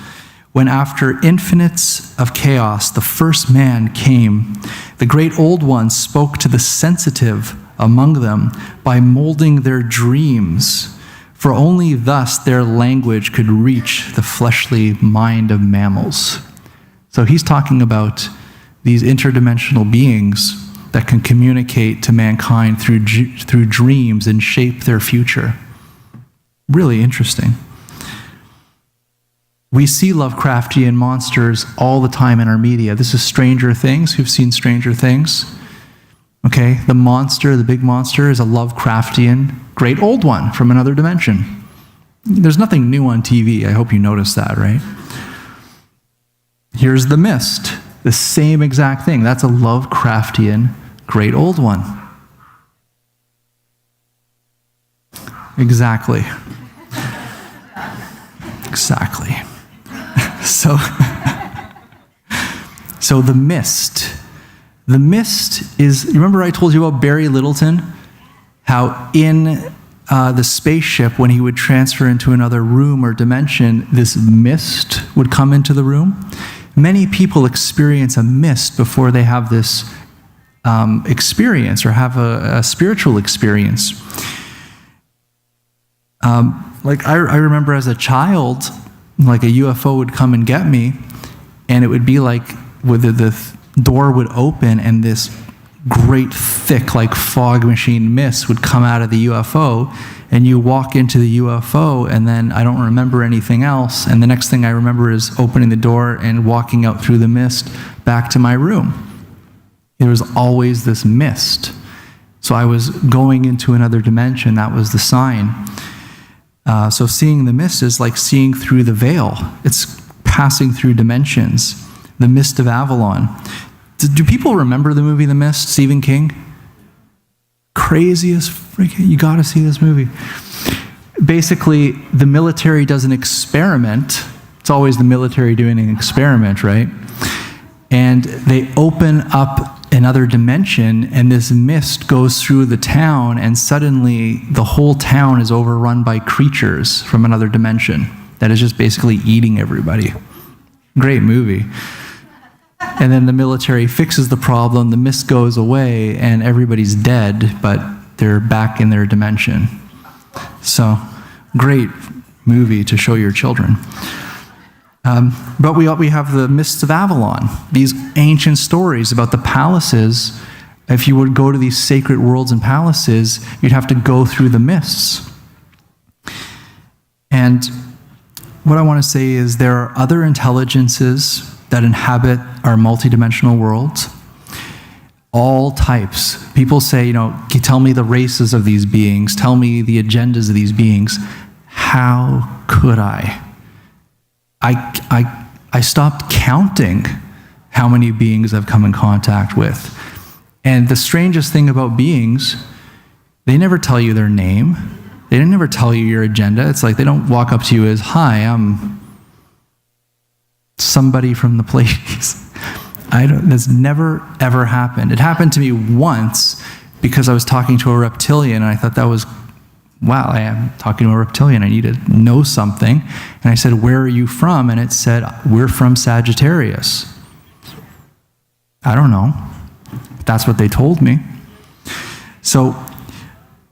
When after infinites of chaos, the first man came, the great old ones spoke to the sensitive among them by molding their dreams. for only thus their language could reach the fleshly mind of mammals. So he's talking about these interdimensional beings that can communicate to mankind through dreams and shape their future. Really interesting. We see Lovecraftian monsters all the time in our media. This is Stranger Things. Who've seen Stranger Things? Okay, the monster, the big monster, is a Lovecraftian, great old one from another dimension. There's nothing new on TV. I hope you noticed that, right? Here's the Mist, the same exact thing. That's a Lovecraftian, great old one. Exactly. Exactly. So the Mist. The Mist is, remember I told you about Barry Littleton? How in the spaceship, when he would transfer into another room or dimension, this mist would come into the room. Many people experience a mist before they have this experience or have a spiritual experience. Like I remember as a child, like a UFO would come and get me, and it would be like the door would open and this great thick like fog machine mist would come out of the UFO, and you walk into the UFO, and then I don't remember anything else, and the next thing I remember is opening the door and walking out through the mist back to my room. There was always this mist. So I was going into another dimension. That was the sign. So seeing the mist is like seeing through the veil. It's passing through dimensions. The Mist of Avalon. Do people remember the movie The Mist, Stephen King? Craziest freaking, you gotta see this movie. Basically, the military does an experiment. It's always the military doing an experiment, right? And they open up another dimension, and this mist goes through the town, and suddenly the whole town is overrun by creatures from another dimension that is just basically eating everybody. Great movie. And then the military fixes the problem, the mist goes away, and everybody's dead, but they're back in their dimension. So, great movie to show your children. But we have the Mists of Avalon, these ancient stories about the palaces. If you would go to these sacred worlds and palaces, you'd have to go through the mists. And what I want to say is there are other intelligences that inhabit our multidimensional worlds, all types. People say, tell me the races of these beings, tell me the agendas of these beings. How could I? I stopped counting how many beings I've come in contact with. And the strangest thing about beings, they never tell you their name. They never tell you your agenda. It's like they don't walk up to you as, hi, I'm somebody from the place. That's never, ever happened. It happened to me once because I was talking to a reptilian, and I thought that was, wow, I am talking to a reptilian. I need to know something. And I said, where are you from? And it said, we're from Sagittarius. I don't know. But that's what they told me. So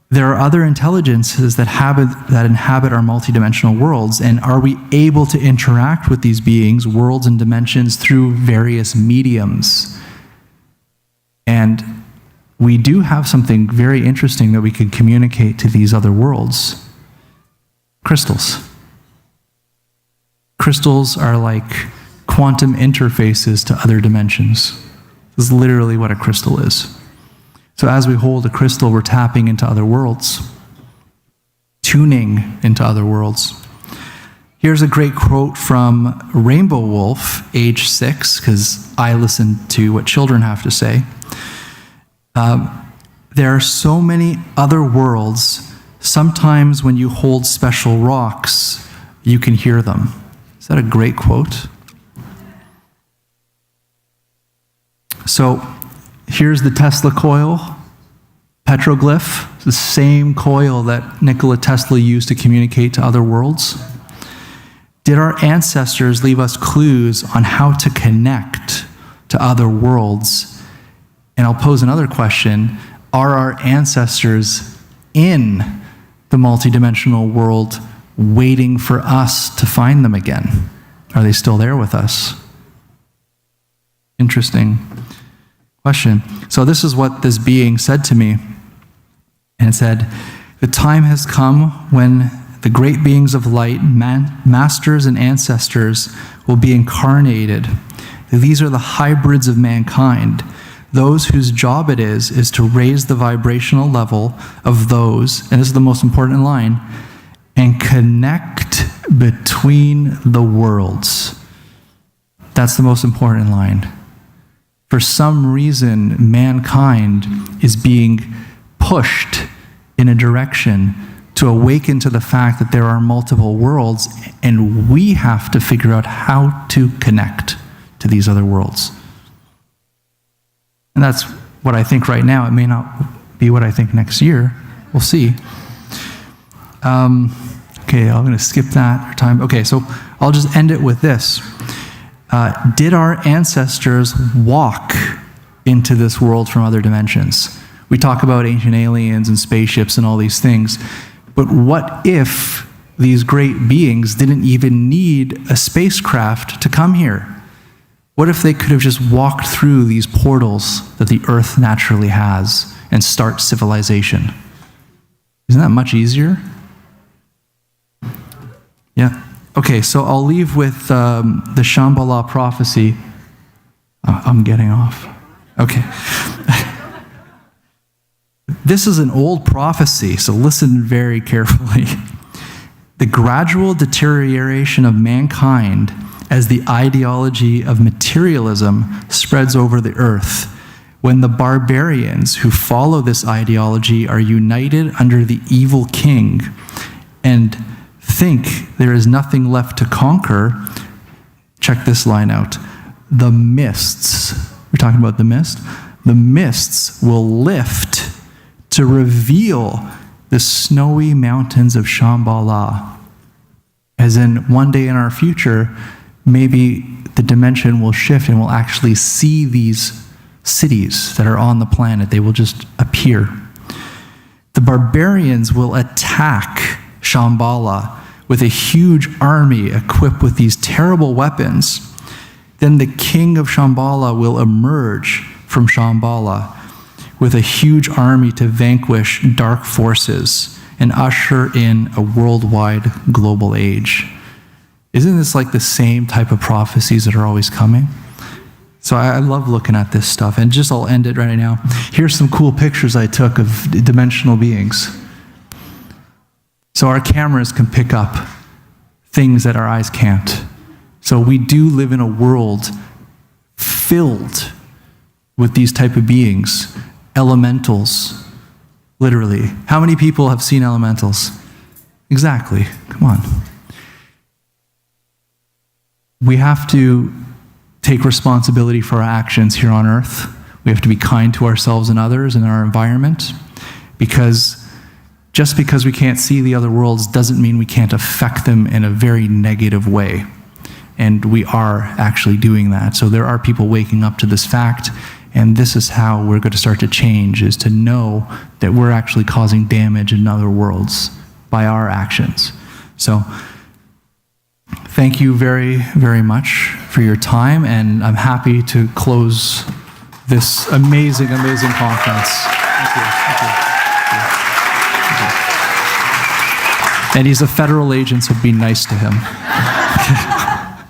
there are other intelligences that inhabit our multidimensional worlds. And are we able to interact with these beings, worlds and dimensions, through various mediums? And we do have something very interesting that we can communicate to these other worlds. Crystals. Crystals are like quantum interfaces to other dimensions. This is literally what a crystal is. So as we hold a crystal, we're tapping into other worlds, tuning into other worlds. Here's a great quote from Rainbow Wolf, age 6, because I listen to what children have to say. There are so many other worlds. Sometimes when you hold special rocks, you can hear them. Is that a great quote? So here's the Tesla coil, petroglyph, the same coil that Nikola Tesla used to communicate to other worlds. Did our ancestors leave us clues on how to connect to other worlds? And I'll pose another question. Are our ancestors in the multidimensional world waiting for us to find them again? Are they still there with us? Interesting question. So this is what this being said to me. And it said, the time has come when the great beings of light, masters and ancestors, will be incarnated. These are the hybrids of mankind, those whose job it is to raise the vibrational level of those, and this is the most important line, and connect between the worlds. That's the most important line. For some reason, mankind is being pushed in a direction to awaken to the fact that there are multiple worlds, and we have to figure out how to connect to these other worlds. And that's what I think right now. It may not be what I think next year. We'll see. Okay, I'm going to skip that time. Okay, so I'll just end it with this. Did our ancestors walk into this world from other dimensions? We talk about ancient aliens and spaceships and all these things, but what if these great beings didn't even need a spacecraft to come here? What if they could have just walked through these portals that the Earth naturally has and start civilization? Isn't that much easier? Yeah. Okay, so I'll leave with the Shambhala prophecy. I'm getting off. Okay. This is an old prophecy, so listen very carefully. The gradual deterioration of mankind as the ideology of materialism spreads over the earth, when the barbarians who follow this ideology are united under the evil king and think there is nothing left to conquer. Check this line out. The mists, we're talking about the mist, the mists will lift to reveal the snowy mountains of Shambhala. As in, one day in our future, maybe the dimension will shift and we'll actually see these cities that are on the planet. They will just appear. The barbarians will attack Shambhala with a huge army equipped with these terrible weapons. Then the king of Shambhala will emerge from Shambhala with a huge army to vanquish dark forces and usher in a worldwide global age. Isn't this like the same type of prophecies that are always coming? So I love looking at this stuff. And just I'll end it right now. Here's some cool pictures I took of dimensional beings. So our cameras can pick up things that our eyes can't. So we do live in a world filled with these type of beings. Elementals, literally. How many people have seen elementals? Exactly. Come on. We have to take responsibility for our actions here on earth. We have to be kind to ourselves and others and our environment, because just because we can't see the other worlds doesn't mean we can't affect them in a very negative way. And we are actually doing that. So there are people waking up to this fact, and this is how we're going to start to change, is to know that we're actually causing damage in other worlds by our actions. So thank you very, very much for your time, and I'm happy to close this amazing, amazing conference. Thank you. Thank you. Thank you. And he's a federal agent, so be nice to him.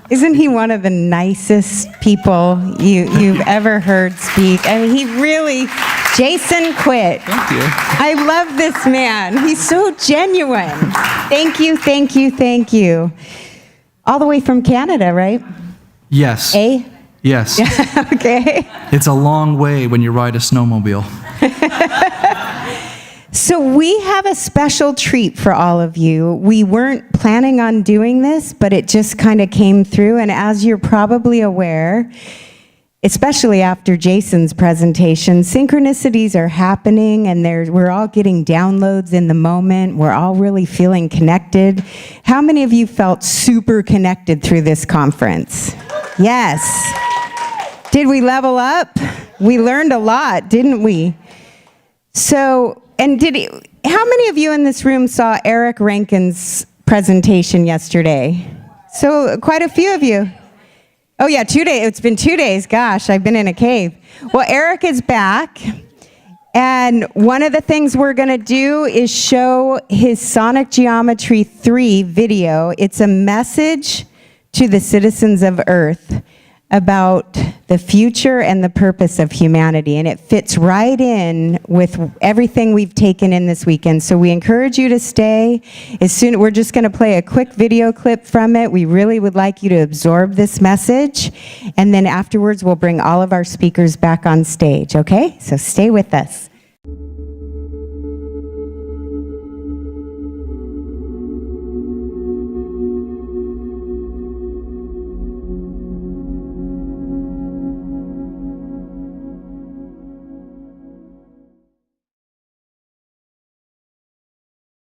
Isn't he one of the nicest people you've ever heard speak? I mean, he really, Jason Quitt. Thank you. I love this man. He's so genuine. Thank you, thank you, thank you. All the way from Canada, right? Yes. Eh? Yes. Okay. It's a long way when you ride a snowmobile. So we have a special treat for all of you. We weren't planning on doing this, but it just kind of came through. And as you're probably aware, especially after Jason's presentation, synchronicities are happening, and we're all getting downloads in the moment. We're all really feeling connected. How many of you felt super connected through this conference? Yes. Did we level up? We learned a lot, didn't we? So, and how many of you in this room saw Eric Rankin's presentation yesterday? So quite a few of you. Oh yeah, 2 days. It's been 2 days. Gosh, I've been in a cave. Well, Eric is back. And one of the things we're going to do is show his Sonic Geometry 3 video. It's a message to the citizens of Earth about the future and the purpose of humanity. And it fits right in with everything we've taken in this weekend. So we encourage you to stay. We're just going to play a quick video clip from it. We really would like you to absorb this message. And then afterwards, we'll bring all of our speakers back on stage, okay? So stay with us.